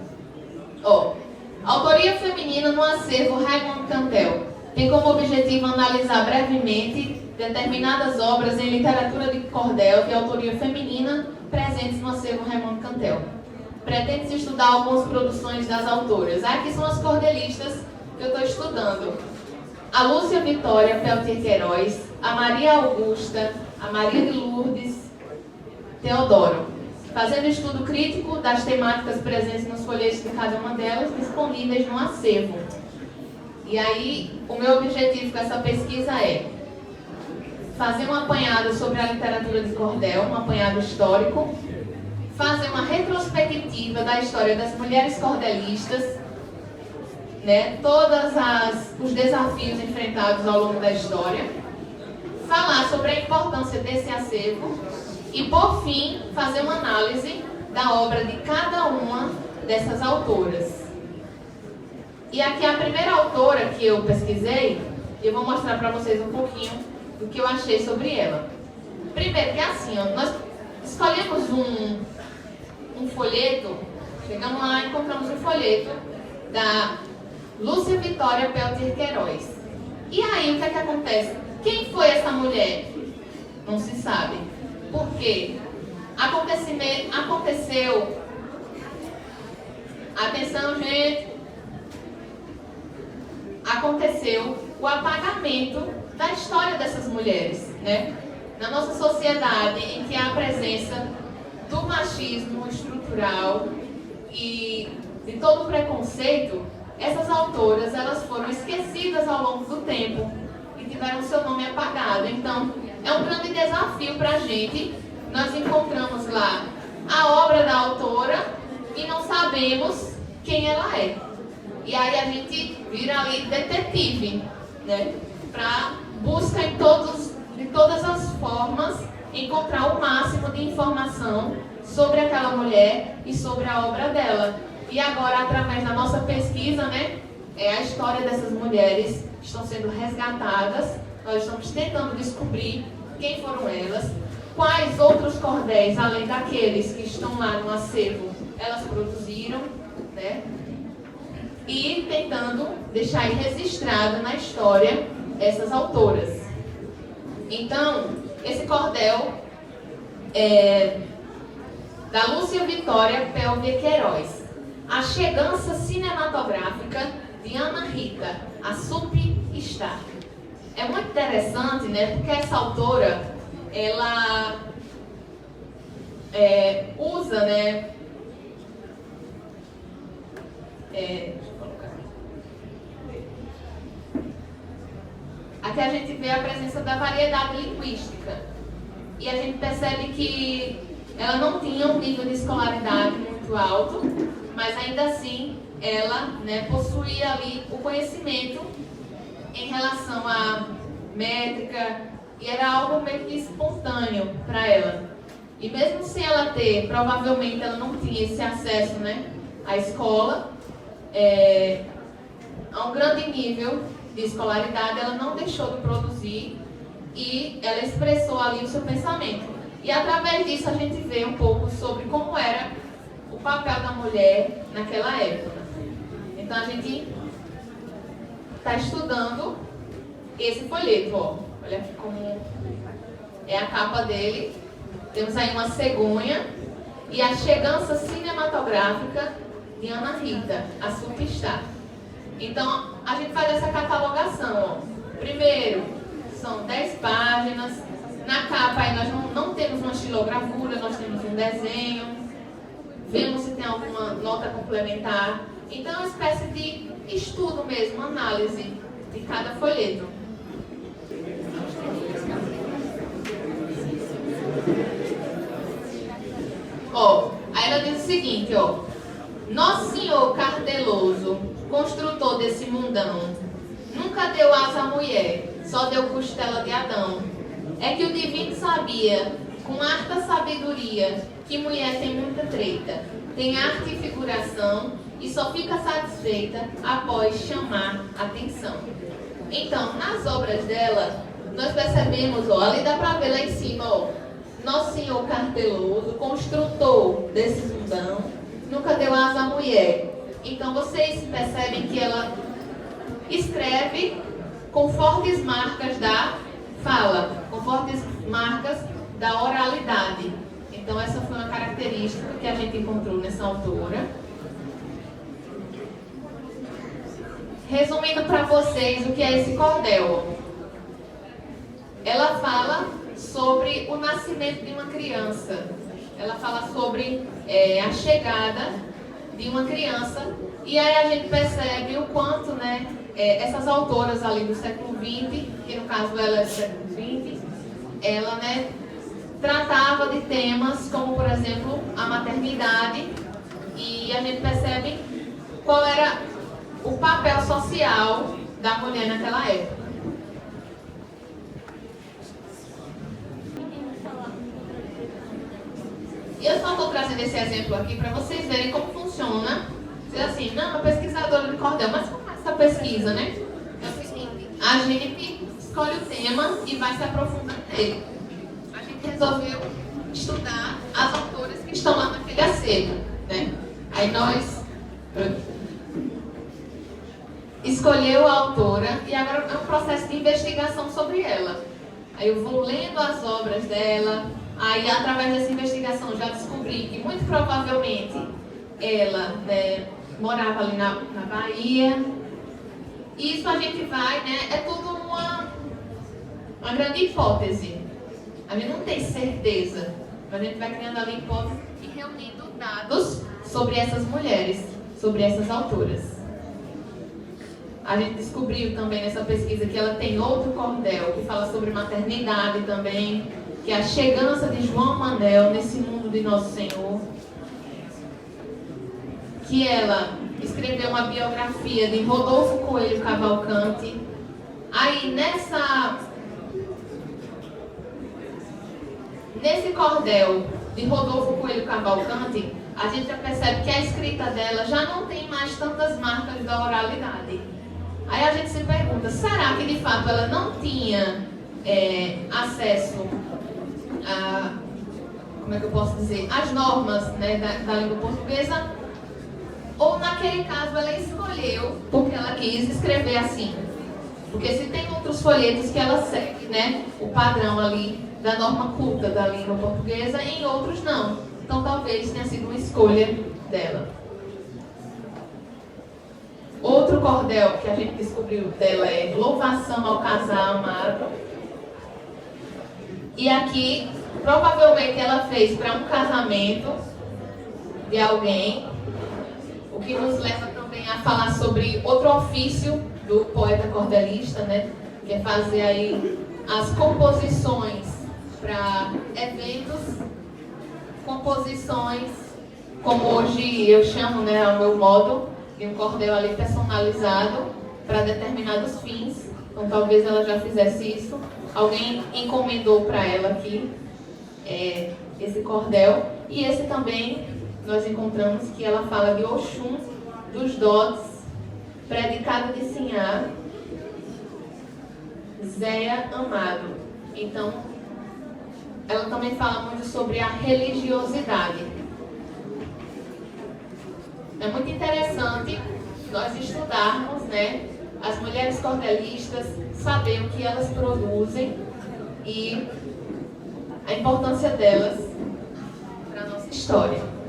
Autoria feminina no acervo Raimundo Cantel. Tem como objetivo analisar brevemente determinadas obras em literatura de cordel de autoria feminina presentes no acervo Raimundo Cantel. Pretende-se estudar algumas produções das autoras. Aqui são as cordelistas que eu estou estudando. A Lúcia Vitória Peltier Queiroz, a Maria Augusta, a Maria de Lourdes Teodoro, fazendo estudo crítico das temáticas presentes nos folhetos de cada uma delas, disponíveis no acervo. E aí, o meu objetivo com essa pesquisa é fazer um apanhado sobre a literatura de cordel, um apanhado histórico, fazer uma retrospectiva da história das mulheres cordelistas, né, todos os desafios enfrentados ao longo da história, falar sobre a importância desse acervo e, por fim, fazer uma análise da obra de cada uma dessas autoras. E aqui a primeira autora que eu pesquisei, eu vou mostrar para vocês um pouquinho do que eu achei sobre ela. Primeiro que é assim, nós escolhemos um folheto, chegamos lá e encontramos um folheto da Lúcia Vitória Peltier Queiroz. E aí, o que é que acontece? Quem foi essa mulher? Não se sabe. Por quê? Aconteceu... Atenção, gente. Aconteceu o apagamento da história dessas mulheres, né? Na nossa sociedade, em que há a presença do machismo estrutural e de todo o preconceito, essas autoras, elas foram esquecidas ao longo do tempo e tiveram seu nome apagado. Então, é um grande desafio para a gente. Nós encontramos lá a obra da autora e não sabemos quem ela é. E aí a gente vira ali detetive, né? Para busca de todas as formas, encontrar o máximo de informação sobre aquela mulher e sobre a obra dela. E agora, através da nossa pesquisa, né, a história dessas mulheres estão sendo resgatadas. Nós estamos tentando descobrir quem foram elas, quais outros cordéis, além daqueles que estão lá no acervo, elas produziram, né? E tentando deixar aí registrado na história essas autoras. Então, esse cordel é da Lúcia Vitória Peltier Queiroz. A Chegança Cinematográfica de Ana Rita, a Sup Stark. É muito interessante, né? Porque essa autora, ela usa, né? Deixa eu colocar aqui a gente vê a presença da variedade linguística. e a gente percebe que ela não tinha um nível de escolaridade muito alto, mas ainda assim ela, né, possuía ali o conhecimento em relação à métrica, e era algo meio que espontâneo para ela. E mesmo sem ela ter, provavelmente ela não tinha esse acesso, né, à escola, a um grande nível de escolaridade, ela não deixou de produzir e ela expressou ali o seu pensamento. E através disso a gente vê um pouco sobre como era o papel da mulher naquela época. Então a gente está estudando esse folheto, ó. Olha aqui como é a capa dele. Temos aí uma cegonha e a chegança cinematográfica de Ana Rita, a surfistar. Então, a gente faz essa catalogação, ó. Primeiro, são 10 páginas. Na capa aí nós não temos uma estilogravura, nós temos um desenho. Vemos se tem alguma nota complementar. Então, é uma espécie de estudo mesmo, análise de cada folheto. Ó, aí ela diz o seguinte, ó. Nosso Senhor cardeloso, construtor desse mundão, nunca deu asa à mulher, só deu costela de Adão. É que o divino sabia, com harta sabedoria, que mulher tem muita treta, tem arte e figuração, e só fica satisfeita após chamar atenção. Então, nas obras dela, nós percebemos, ó, ali dá pra ver lá em cima, ó, Nosso Senhor cardeloso, construtor desse mundão, nunca deu asa à mulher. Então vocês percebem que ela escreve com fortes marcas da fala, com fortes marcas da oralidade. Então essa foi uma característica que a gente encontrou nessa autora. Resumindo para vocês o que é esse cordel. Ela fala sobre o nascimento de uma criança. Ela fala sobre a chegada de uma criança. E aí a gente percebe o quanto, né, essas autoras ali do século XX, que no caso ela é do século XX, ela, né, tratava de temas como, por exemplo, a maternidade. E a gente percebe qual era o papel social da mulher naquela época. E eu só estou trazendo esse exemplo aqui para vocês verem como funciona. Dizer assim, não, uma pesquisadora de cordel, mas como é essa pesquisa, né? É o seguinte, a gente escolhe o tema e vai se aprofundando nele. A gente resolveu estudar as autoras que estão lá naquele acervo, né? Aí nós escolheu a autora e agora é um processo de investigação sobre ela. Aí eu vou lendo as obras dela. Aí, através dessa investigação, já descobri que, muito provavelmente, ela, né, morava ali na Bahia. Isso a gente vai, né, é tudo uma grande hipótese. A gente não tem certeza, mas a gente vai criando ali hipóteses e reunindo dados sobre essas mulheres, sobre essas autoras. A gente descobriu também nessa pesquisa que ela tem outro cordel, que fala sobre maternidade também, que é a chegança de João Manel nesse mundo de Nosso Senhor, que ela escreveu uma biografia de Rodolfo Coelho Cavalcante. Aí nesse cordel de Rodolfo Coelho Cavalcante, a gente já percebe que a escrita dela já não tem mais tantas marcas da oralidade. Aí a gente se pergunta, será que de fato ela não tinha acesso como é que eu posso dizer, as normas, né, da língua portuguesa, ou naquele caso ela escolheu porque ela quis escrever assim? Porque se tem outros folhetos que ela segue, né, o padrão ali da norma culta da língua portuguesa, em outros não. Então talvez tenha sido uma escolha dela. Outro cordel que a gente descobriu dela é Louvação ao Casal Amado. E aqui, provavelmente ela fez para um casamento de alguém, o que nos leva também a falar sobre outro ofício do poeta cordelista, né? Que é fazer aí as composições para eventos, composições, como hoje eu chamo, né, ao meu modo, de um cordel ali personalizado para determinados fins. Então talvez ela já fizesse isso. Alguém encomendou para ela aqui esse cordel. E esse também nós encontramos que ela fala de Oxum, dos dotes, predicado de Sinhá, Zéia Amado. Então, ela também fala muito sobre a religiosidade. É muito interessante nós estudarmos, né, as mulheres cordelistas, saber o que elas produzem e a importância delas para a nossa história.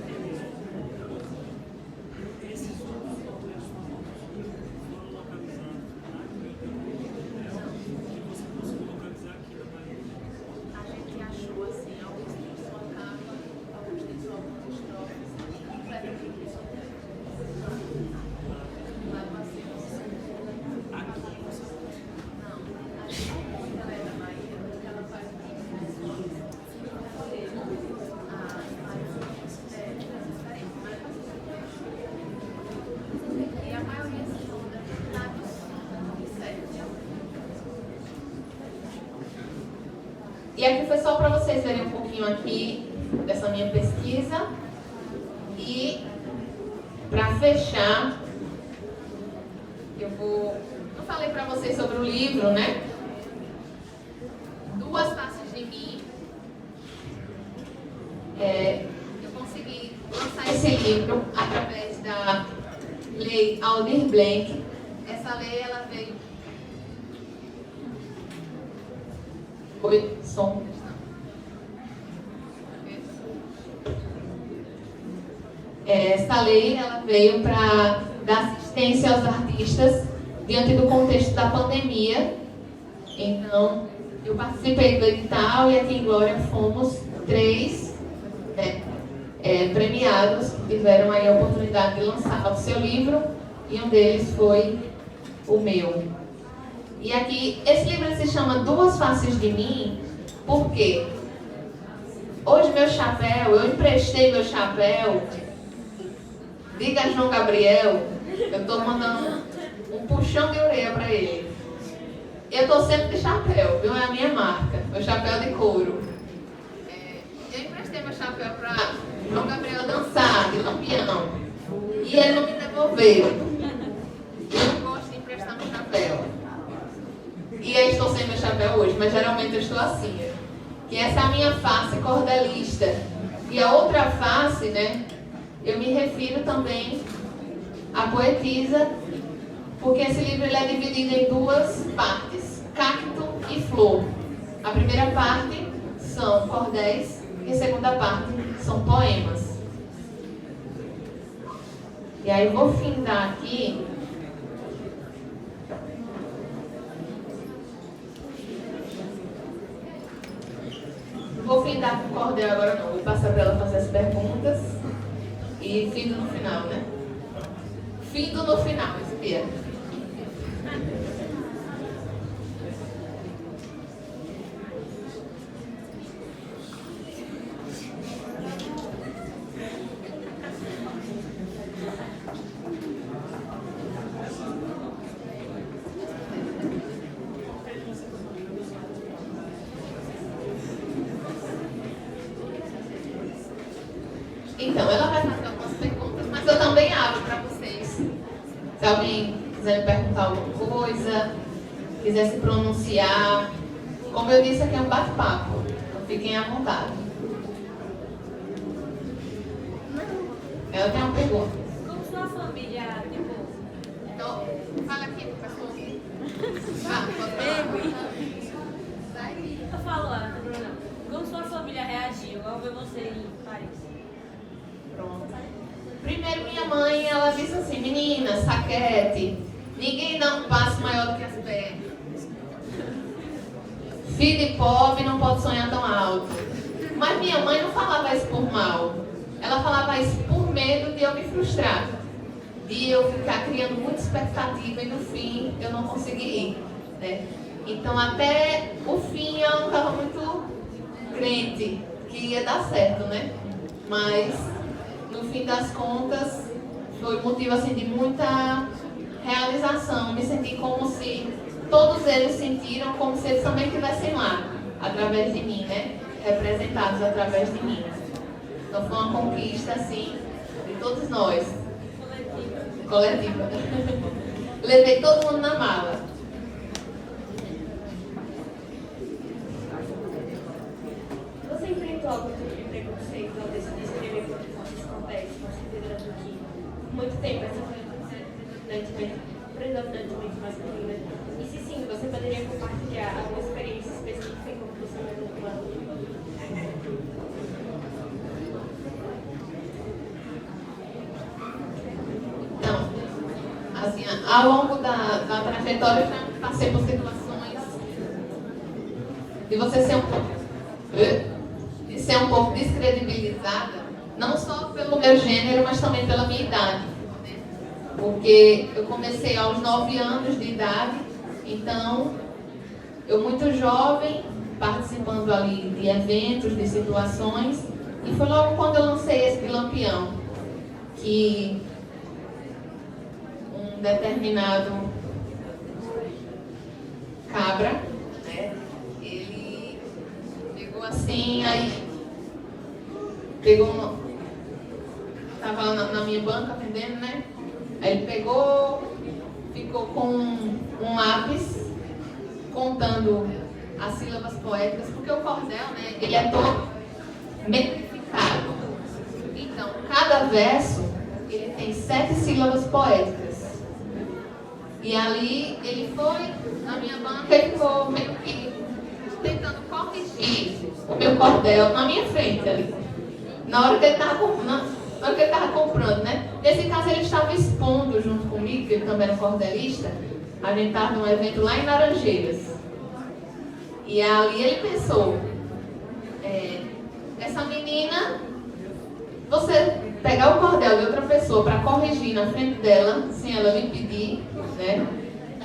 E aqui foi só para vocês verem um pouquinho aqui dessa minha pesquisa. E para fechar, eu falei para vocês sobre o livro, né? Duas Faces de Mim. Eu consegui lançar esse livro através da Lei Aldir Blanc. Essa lei, ela veio... Oi, som. Essa lei, ela veio para dar assistência aos artistas diante do contexto da pandemia. Então, eu participei do edital e aqui em Glória fomos 3 premiados que tiveram aí a oportunidade de lançar o seu livro, e um deles foi o meu. E aqui, esse livro se chama Duas Faces de Mim, porque hoje meu chapéu, eu emprestei meu chapéu, diga a João Gabriel, eu estou mandando um puxão de orelha para ele. Eu estou sempre de chapéu, viu? É a minha marca, meu chapéu de couro. Eu emprestei meu chapéu para João Gabriel dançar de lampião, e ele não me devolveu. Eu não gosto de emprestar meu chapéu. E eu estou sem meu chapéu hoje, mas geralmente eu estou assim. Que essa é a minha face cordelista. E a outra face, né, eu me refiro também à poetisa, porque esse livro ele é dividido em 2 partes, cacto e flor. A primeira parte são cordéis e a segunda parte são poemas. E aí eu vou findar aqui. Vou findar com o cordel agora não, vou passar para ela fazer as perguntas e findo no final, né? Findo no final, espera. Então, ela vai fazer algumas perguntas, mas eu também abro para vocês. Se alguém quiser me perguntar alguma coisa, quiser se pronunciar. Como eu disse, aqui é um bate-papo. Então, fiquem à vontade. Ela tem uma pergunta. Como sua família, tipo... Então, fala aqui para o pessoal. Eu falo lá, não tem problema. Como sua família reagiu ao ver você em Paris? Pronto. Primeiro, minha mãe, ela disse assim: menina, saquete, ninguém dá um passo maior do que as pernas. Filho de pobre não pode sonhar tão alto. Mas minha mãe não falava isso por mal. Ela falava isso por medo de eu me frustrar. De eu ficar criando muita expectativa e no fim eu não conseguir ir, né? Então até o fim ela não estava muito crente que ia dar certo, né? Mas, no fim das contas, foi motivo assim, de muita realização. Me senti como se todos eles sentiram como se eles também estivessem lá, através de mim, né? Representados através de mim. Então foi uma conquista, assim, de todos nós. Coletiva. Levei todo mundo na mala. Você enfrentou algum tipo de preconceito ao decidir escrever esse contexto, considerando que por muito tempo essa foi predominantemente masculina? E se sim, você poderia compartilhar alguma experiência específica em como você levou com ela? Assim, ao longo da trajetória, eu já passei por situações de você ser um pouco descredibilizada, não só pelo meu gênero, mas também pela minha idade. Né? Porque eu comecei aos 9 anos de idade, então, eu muito jovem, participando ali de eventos, de situações, e foi logo quando eu lancei esse de Lampião, que determinado cabra, né? Ele pegou assim, aí pegou, tava lá na minha banca vendendo, né? Aí ele pegou, ficou com um lápis contando as sílabas poéticas, porque o cordel, né? Ele é todo metrificado. Então, cada verso ele tem 7 sílabas poéticas. E ali ele foi na minha banca e ficou meio que tentando corrigir o meu cordel na minha frente ali. Na hora que ele estava comprando, né? Nesse caso ele estava expondo junto comigo, que ele também era cordelista. A gente estava num evento lá em Laranjeiras. E ali ele pensou, essa menina, você pegar o cordel de outra pessoa para corrigir na frente dela, sem ela me pedir, né?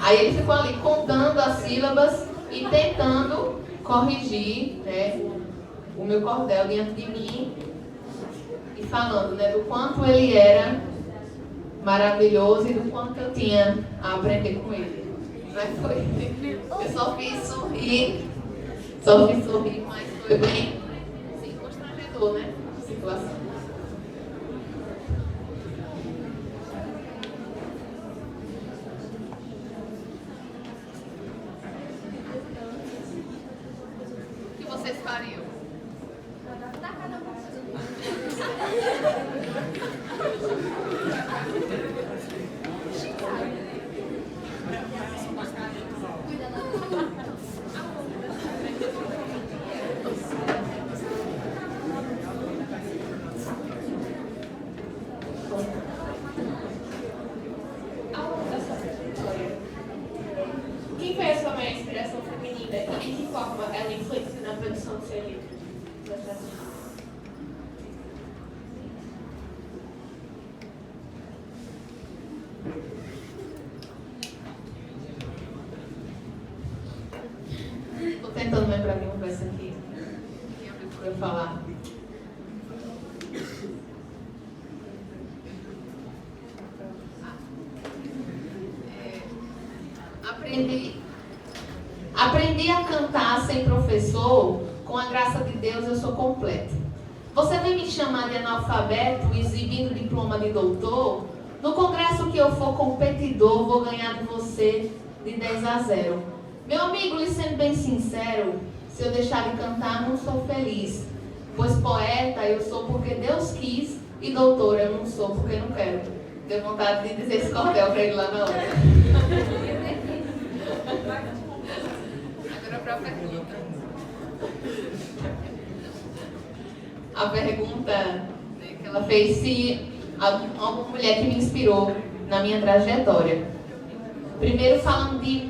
Aí ele ficou ali contando as sílabas e tentando corrigir, né, o meu cordel diante de mim e falando, né, do quanto ele era maravilhoso e do quanto eu tinha a aprender com ele. Mas foi, eu só fiz sorrir, mas foi bem, assim, constrangedor, né, a situação. Vocês fariam? Quem foi a sua maior inspiração feminina e de que forma ela influenciou na produção do seu livro? Estou tentando lembrar de um verso aqui que eu procuro falar. Aprendi a cantar sem professor, com a graça de Deus eu sou completa. Você vem me chamar de analfabeto, exibindo diploma de doutor? No congresso que eu for competidor, vou ganhar de você de 10-0. Meu amigo, lhe sendo bem sincero, se eu deixar de cantar, não sou feliz. Pois poeta eu sou porque Deus quis, e doutor eu não sou porque não quero. Deu vontade de dizer esse cordel para ele lá na hora. Agora para a pergunta. A pergunta, né, que ela fez, se alguma mulher que me inspirou na minha trajetória. Primeiro, falando de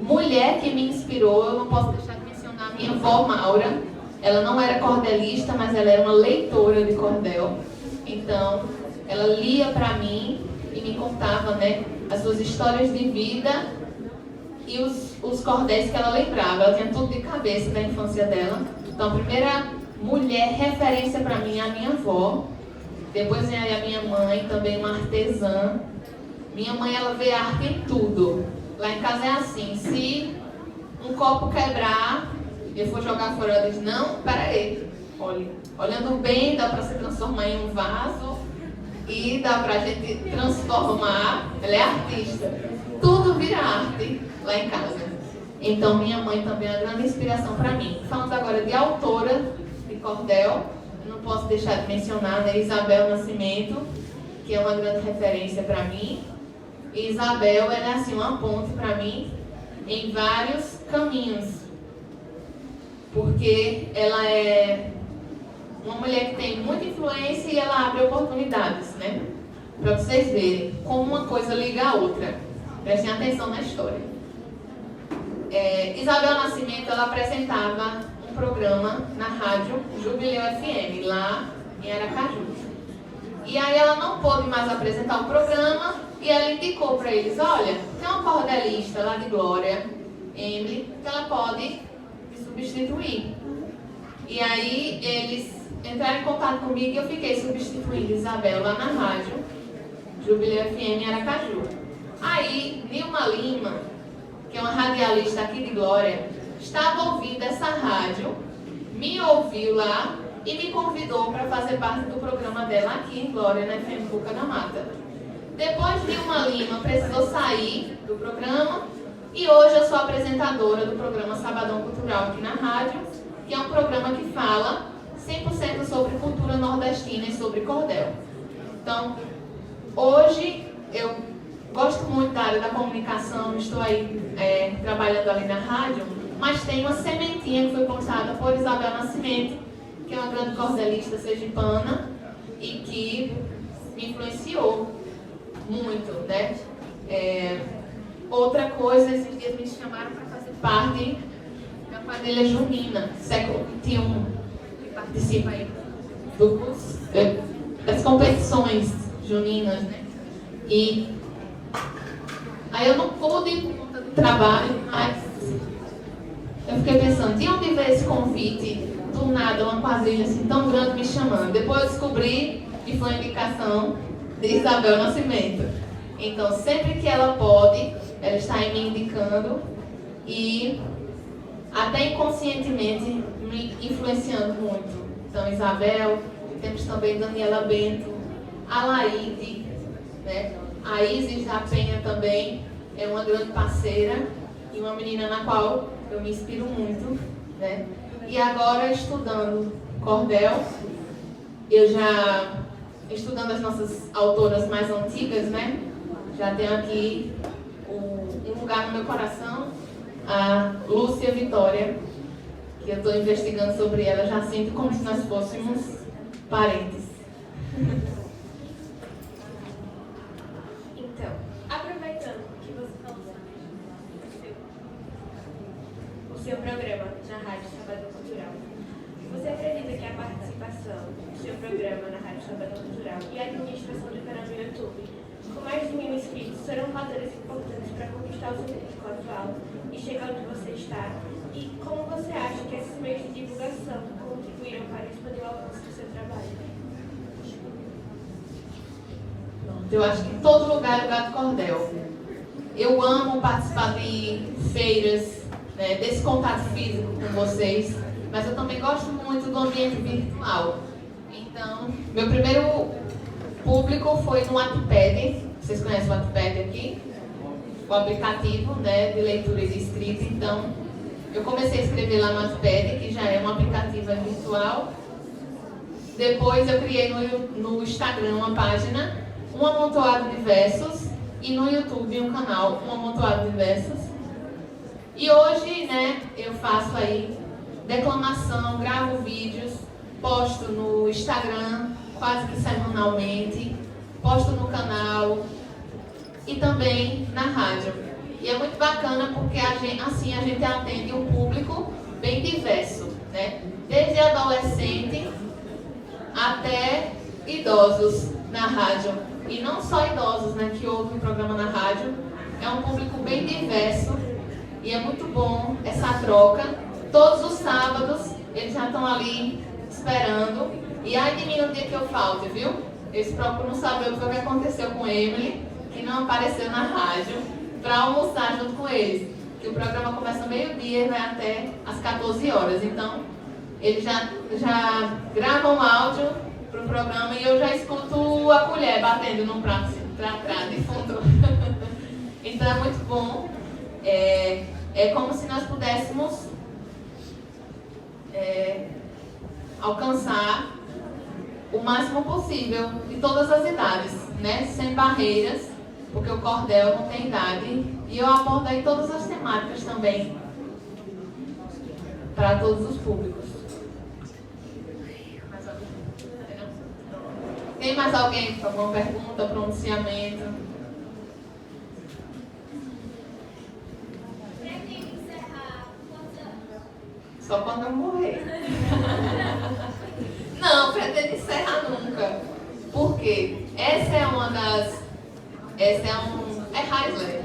mulher que me inspirou, eu não posso deixar de mencionar a minha avó Maura. Ela não era cordelista, mas ela era uma leitora de cordel. Então, ela lia para mim e me contava, né, as suas histórias de vida e os cordéis que ela lembrava. Ela tinha tudo de cabeça da infância dela. Então, a primeira mulher referência para mim é a minha avó. Depois vem aí a minha mãe, também uma artesã. Minha mãe, ela vê arte em tudo. Lá em casa é assim, se um copo quebrar e eu for jogar fora, ela diz, não, peraí, olha, olhando bem, dá para se transformar em um vaso e dá pra gente transformar, ela é artista. Tudo vira arte lá em casa. Então, minha mãe também é uma grande inspiração para mim. Falando agora de autora de cordel, não posso deixar de mencionar, né, Isabel Nascimento, que é uma grande referência para mim. E Isabel, ela é assim, uma ponte para mim em vários caminhos, porque ela é uma mulher que tem muita influência e ela abre oportunidades, né? Para vocês verem como uma coisa liga a outra. Prestem atenção na história. Isabel Nascimento, ela apresentava um programa na rádio Jubileu FM, lá em Aracaju. E aí ela não pôde mais apresentar o programa e ela indicou para eles, olha, tem uma cordelista lá de Glória, Emily, que ela pode me substituir. E aí eles entraram em contato comigo e eu fiquei substituindo Isabel lá na rádio Jubileu FM em Aracaju. Aí Nilma Lima, que é uma radialista aqui de Glória, estava ouvindo essa rádio, me ouviu lá e me convidou para fazer parte do programa dela aqui em Glória, na FM Cuca da Mata. Depois Nilma Lima precisou sair do programa e hoje eu sou apresentadora do programa Sabadão Cultural aqui na rádio, que é um programa que fala 100% sobre cultura nordestina e sobre cordel. Então, hoje eu gosto muito da área da comunicação, estou aí trabalhando ali na rádio, mas tem uma sementinha que foi plantada por Isabel Nascimento, que é uma grande cordelista sergipana e que me influenciou muito, né? Outra coisa, esses dias me chamaram para fazer parte da quadrilha junina, século XXI, que participa aí das competições juninas, né? E aí eu não pude por conta do trabalho, mas eu fiquei pensando, de onde veio esse convite? Do nada, uma quadrilha assim tão grande me chamando. Depois eu descobri que foi a indicação de Isabel Nascimento. Então, sempre que ela pode, ela está aí me indicando e até inconscientemente me influenciando muito. Então, Isabel, temos também Daniela Bento, a Laide, né? A Isis da Penha também é uma grande parceira e uma menina na qual eu me inspiro muito, né? E agora, estudando cordel, eu já estudando as nossas autoras mais antigas, né? Já tenho aqui um lugar no meu coração, a Lúcia Vitória, que eu estou investigando sobre ela, já sinto como se nós fôssemos parentes. Então, aproveitando que você falou o seu programa na Rádio Sabadão Cultural, você acredita que a participação do seu programa na Rádio Sabadão Cultural e a administração do canal no YouTube, com mais de 1000 inscritos, serão fatores importantes para conquistar o seu público atual e chegar onde você está? E como você acha que esses meios de divulgação contribuíram para expandir o alcance do seu trabalho? Eu acho que em todo lugar é lugar de cordel. Eu amo participar de feiras, né, desse contato físico com vocês, mas eu também gosto muito do ambiente virtual. Então, meu primeiro público foi no Wattpad. Vocês conhecem o Wattpad aqui? O aplicativo, né, de leitura e de escrita. Então, eu comecei a escrever lá no Wattpad, que já é um aplicativo virtual. Depois eu criei no Instagram uma página, Um Amontoado de Versos, e no YouTube um canal, Um Amontoado de Versos. E hoje, né, eu faço aí declamação, gravo vídeos, posto no Instagram quase que semanalmente, posto no canal e também na rádio. E é muito bacana porque assim a gente atende um público bem diverso, né? Desde adolescente até idosos na rádio. E não só idosos, né, que ouvem o programa na rádio. É um público bem diverso e é muito bom essa troca. Todos os sábados eles já estão ali esperando. E ai de mim no dia que eu falte, viu? Eles procuram saber o que foi que aconteceu com Emily, que não apareceu na rádio, para almoçar junto com eles. Que o programa começa meio-dia e vai até às 14 horas. Então, eles já gravam áudio para o programa e eu já escuto a colher batendo no prato de fundo. Então é muito bom. É como se nós pudéssemos alcançar o máximo possível de todas as idades, né? Sem barreiras, porque o cordel não tem idade. E eu abordei todas as temáticas também para todos os públicos. Tem mais alguém com alguma pergunta, pronunciamento? Pretende encerrar quantos anos? Só quando eu morrer. Não, pretendo encerrar nunca. Por quê? Essa é uma das... É Heisler.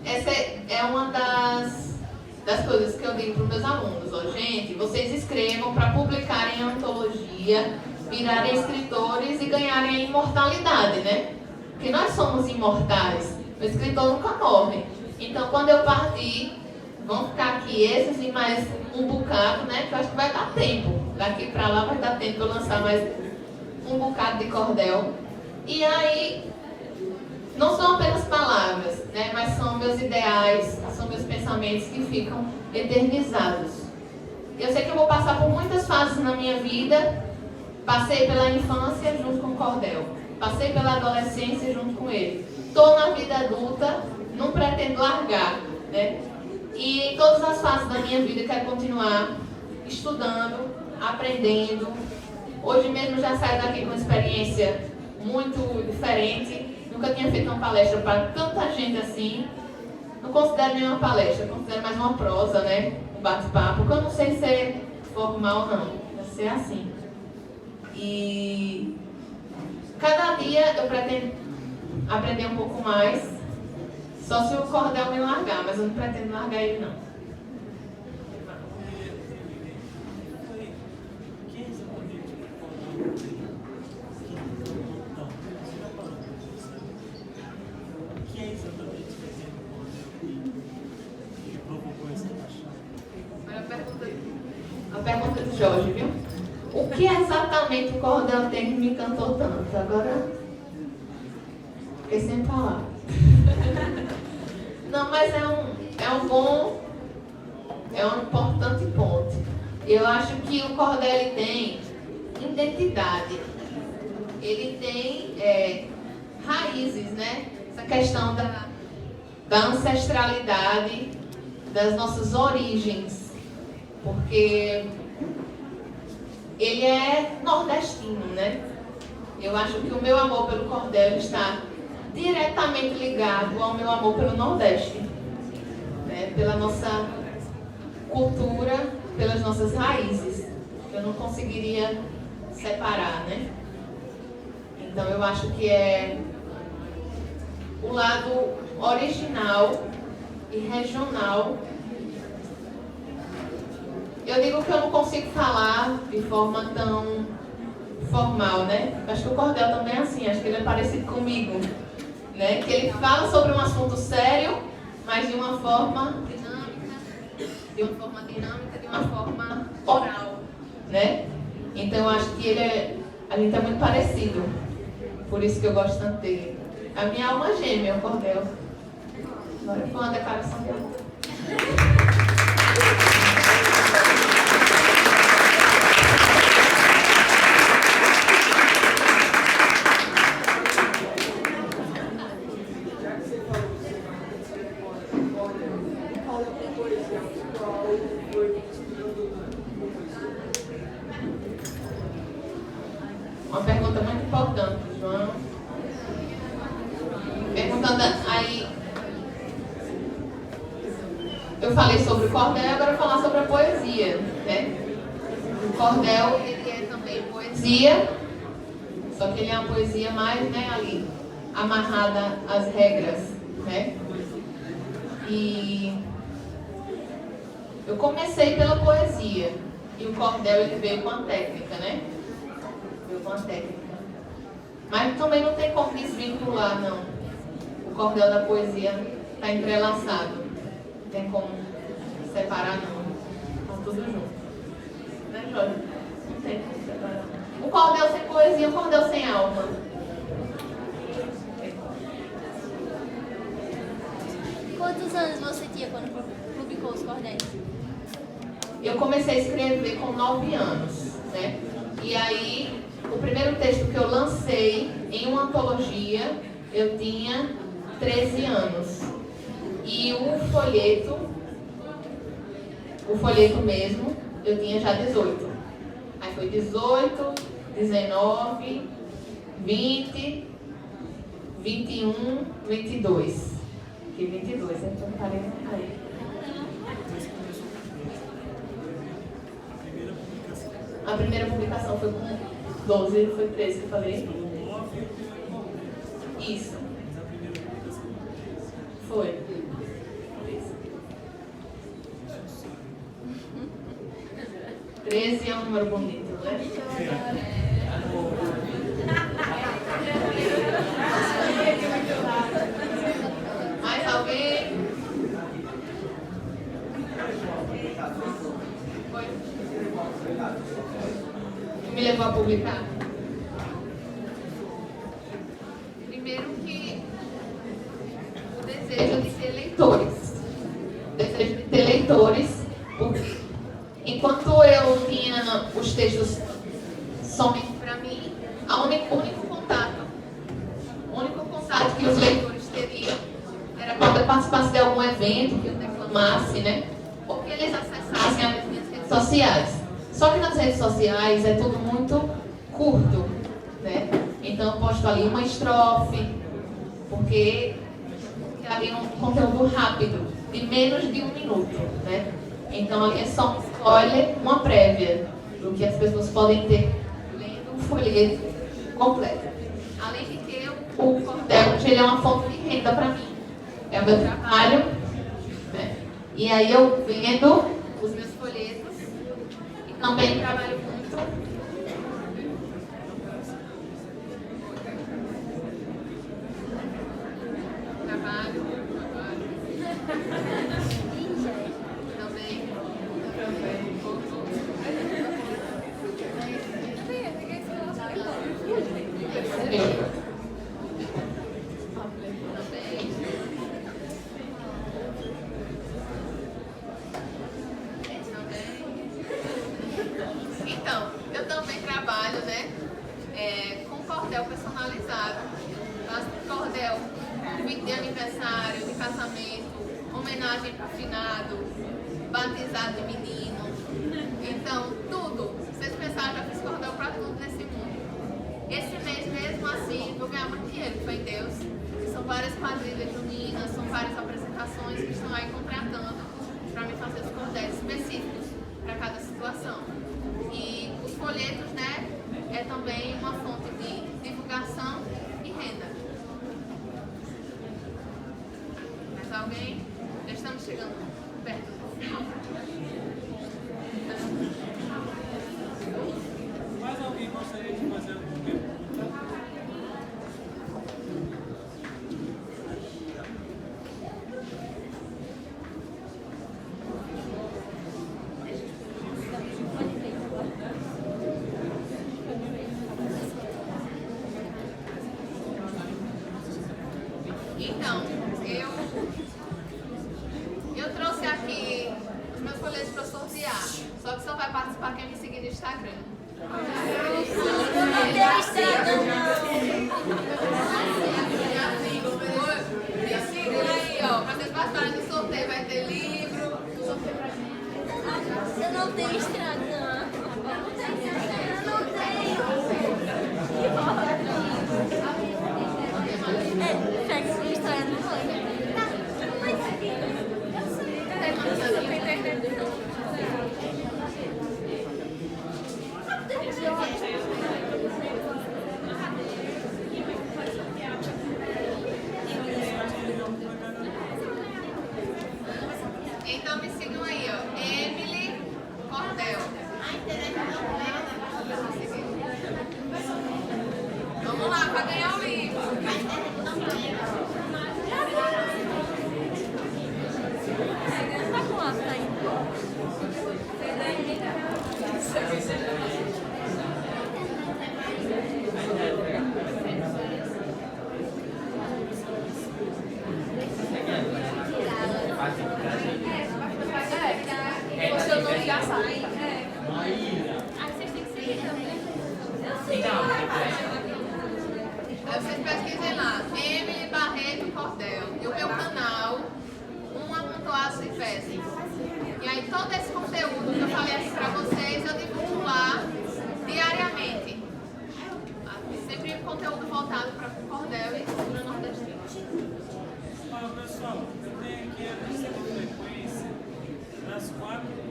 Essa é uma das coisas que eu digo para os meus alunos. Ó, gente, vocês escrevam para publicarem a antologia, virarem escritores e ganharem a imortalidade, né? Porque nós somos imortais. O escritor nunca morre. Então, quando eu partir, vão ficar aqui esses e mais um bocado, né? Que eu acho que vai dar tempo. Daqui para lá vai dar tempo de eu lançar mais um bocado de cordel. E aí, não são apenas palavras, né? Mas são meus ideais, são meus pensamentos que ficam eternizados. Eu sei que eu vou passar por muitas fases na minha vida. Passei pela infância junto com o cordel. Passei pela adolescência junto com ele. Estou na vida adulta, não pretendo largar, né? E em todas as fases da minha vida eu quero continuar estudando, aprendendo. Hoje mesmo já saio daqui com uma experiência muito diferente. Nunca tinha feito uma palestra para tanta gente assim. Não considero nenhuma palestra, considero mais uma prosa, né? Um bate-papo, porque eu não sei ser formal, não. Vai ser assim. E cada dia eu pretendo aprender um pouco mais. Só se o cordel me largar, mas eu não pretendo largar ele, não. A pergunta do Jorge, viu? O que exatamente o cordel tem que me encantou tanto? Agora, fiquei sem falar. Não, mas é um importante ponto. Eu acho que o cordel ele tem identidade. Ele tem raízes, né? Essa questão da ancestralidade, das nossas origens. Porque ele é nordestino, né? Eu acho que o meu amor pelo cordel está diretamente ligado ao meu amor pelo Nordeste, né? Pela nossa cultura, pelas nossas raízes. Eu não conseguiria separar, né? Então eu acho que é o lado original e regional. Eu digo que eu não consigo falar de forma tão formal, né? Acho que o cordel também é assim, acho que ele é parecido comigo, né? Que ele fala sobre um assunto sério, mas de uma forma dinâmica, de uma forma oral, né? Então eu acho que a gente é muito parecido, por isso que eu gosto tanto dele. A minha alma gêmea, o cordel. Agora foi uma declaração de amor. Uma pergunta muito importante, João. Perguntando aí. Eu falei sobre o cordel, agora eu vou falar sobre a poesia, né? O cordel, ele é também poesia, só que ele é uma poesia mais, né, ali, amarrada às regras, né? E eu comecei pela poesia. E o cordel ele veio com a técnica, né? Veio com a técnica. Mas também não tem como desvincular, não. O cordel da poesia está entrelaçado. Não tem como separar, não. Estão tudo junto. Né, Jorge? Não tem como separar. O cordel sem poesia, o cordel sem alma. Quantos anos você tinha quando publicou os cordéis? Eu comecei a escrever com 9 anos, né? E aí, o primeiro texto que eu lancei em uma antologia, eu tinha 13 anos. E o folheto mesmo, eu tinha já 18. Aí foi 18, 19, 20, 21, 22. Que 22, então parei aí. A primeira publicação foi com 12, foi 13, eu falei? Isso. Foi. 13 é um número bonito, né? Mais alguém? Foi. Que me levou a publicar? Primeiro que o desejo de ter leitores. O desejo de ter leitores, porque enquanto eu tinha os textos somente para mim, o único contato que os leitores teriam era quando eu participasse de algum evento, que eu declamasse, né? Ou que eles acessassem as minhas redes sociais. Só que nas redes sociais é tudo muito curto, né? Então eu posto ali uma estrofe, porque ali é um conteúdo rápido, de menos de 1 minuto, né? Então ali é só um spoiler, uma prévia do que as pessoas podem ter lendo um folheto completo. Além de que o cordel ele é uma fonte de renda para mim. É o meu trabalho, né? E aí eu vendo os meus folhetos e também trabalho muito. Trabalho. Então, eu também trabalho, né, com cordel personalizado. Faço cordel de aniversário, de casamento, homenagem para finado, batizado de menino. Então, tudo. Vocês pensaram, já fiz cordel para tudo nesse mundo. Esse mês mesmo assim, vou ganhar muito dinheiro, foi em Deus. São várias quadrilhas juninas, são várias apresentações que estão aí contratando para me fazer os cordéis específicos para cada situação. E os folhetos, né, é também uma fonte de divulgação e renda. Mais alguém? Já estamos chegando perto do final. Mais alguém gostaria de fazer alguma pergunta? Então, eu trouxe aqui os meus folhetos para sortear. Só que só vai participar quem me seguir no Instagram. Me sigam aí, ó. Para vocês participarem do sorteio, vai ter livro. Sorteio pra gente. Eu não tenho Instagram. Eu não tenho. Pega o Instagram no banho. pra ganhar o livro. Tá com a tá aí. Você não já sabe. Aí vocês pesquisem lá, Emily Barreto Cordel. E o meu canal, um amontoado de peças. E aí todo esse conteúdo que eu falei aqui pra vocês, eu divulgo lá diariamente. Sempre conteúdo voltado para cordel e cultura nordestina. Fala pessoal, eu tenho aqui a lista de frequência das 4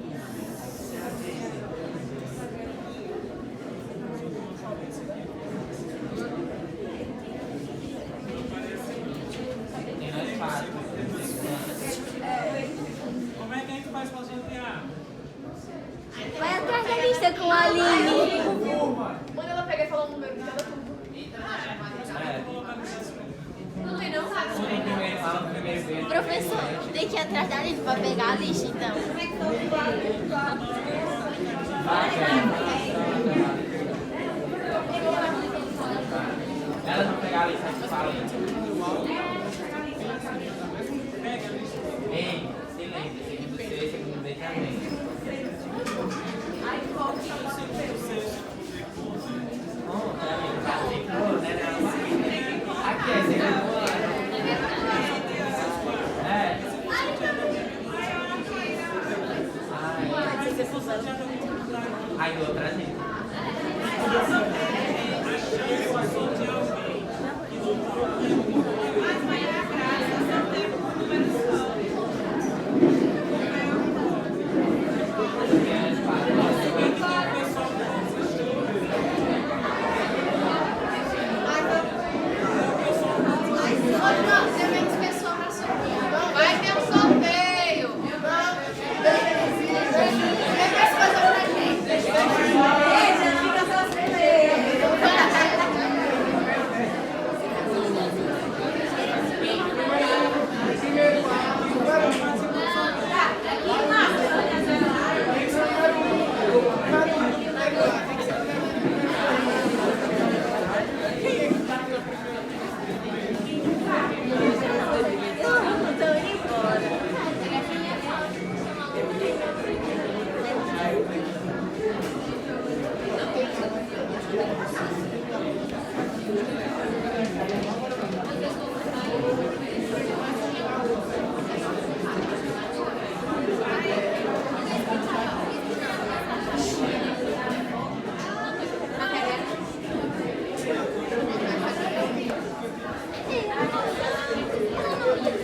Como é que a gente faz para sortear? Vai atrás da lista com a Aline. Quando ela pega e fala o número de cada turma. Não tem não, sabe? Professor, tem que ir atrás da Aline pra pegar a lista, então. Ela não pegar a lista que fala. Ei, silêncio, segundo C, segundo D também. Aqui é segundo. Aí do outra gente. Vai ter um sorteio.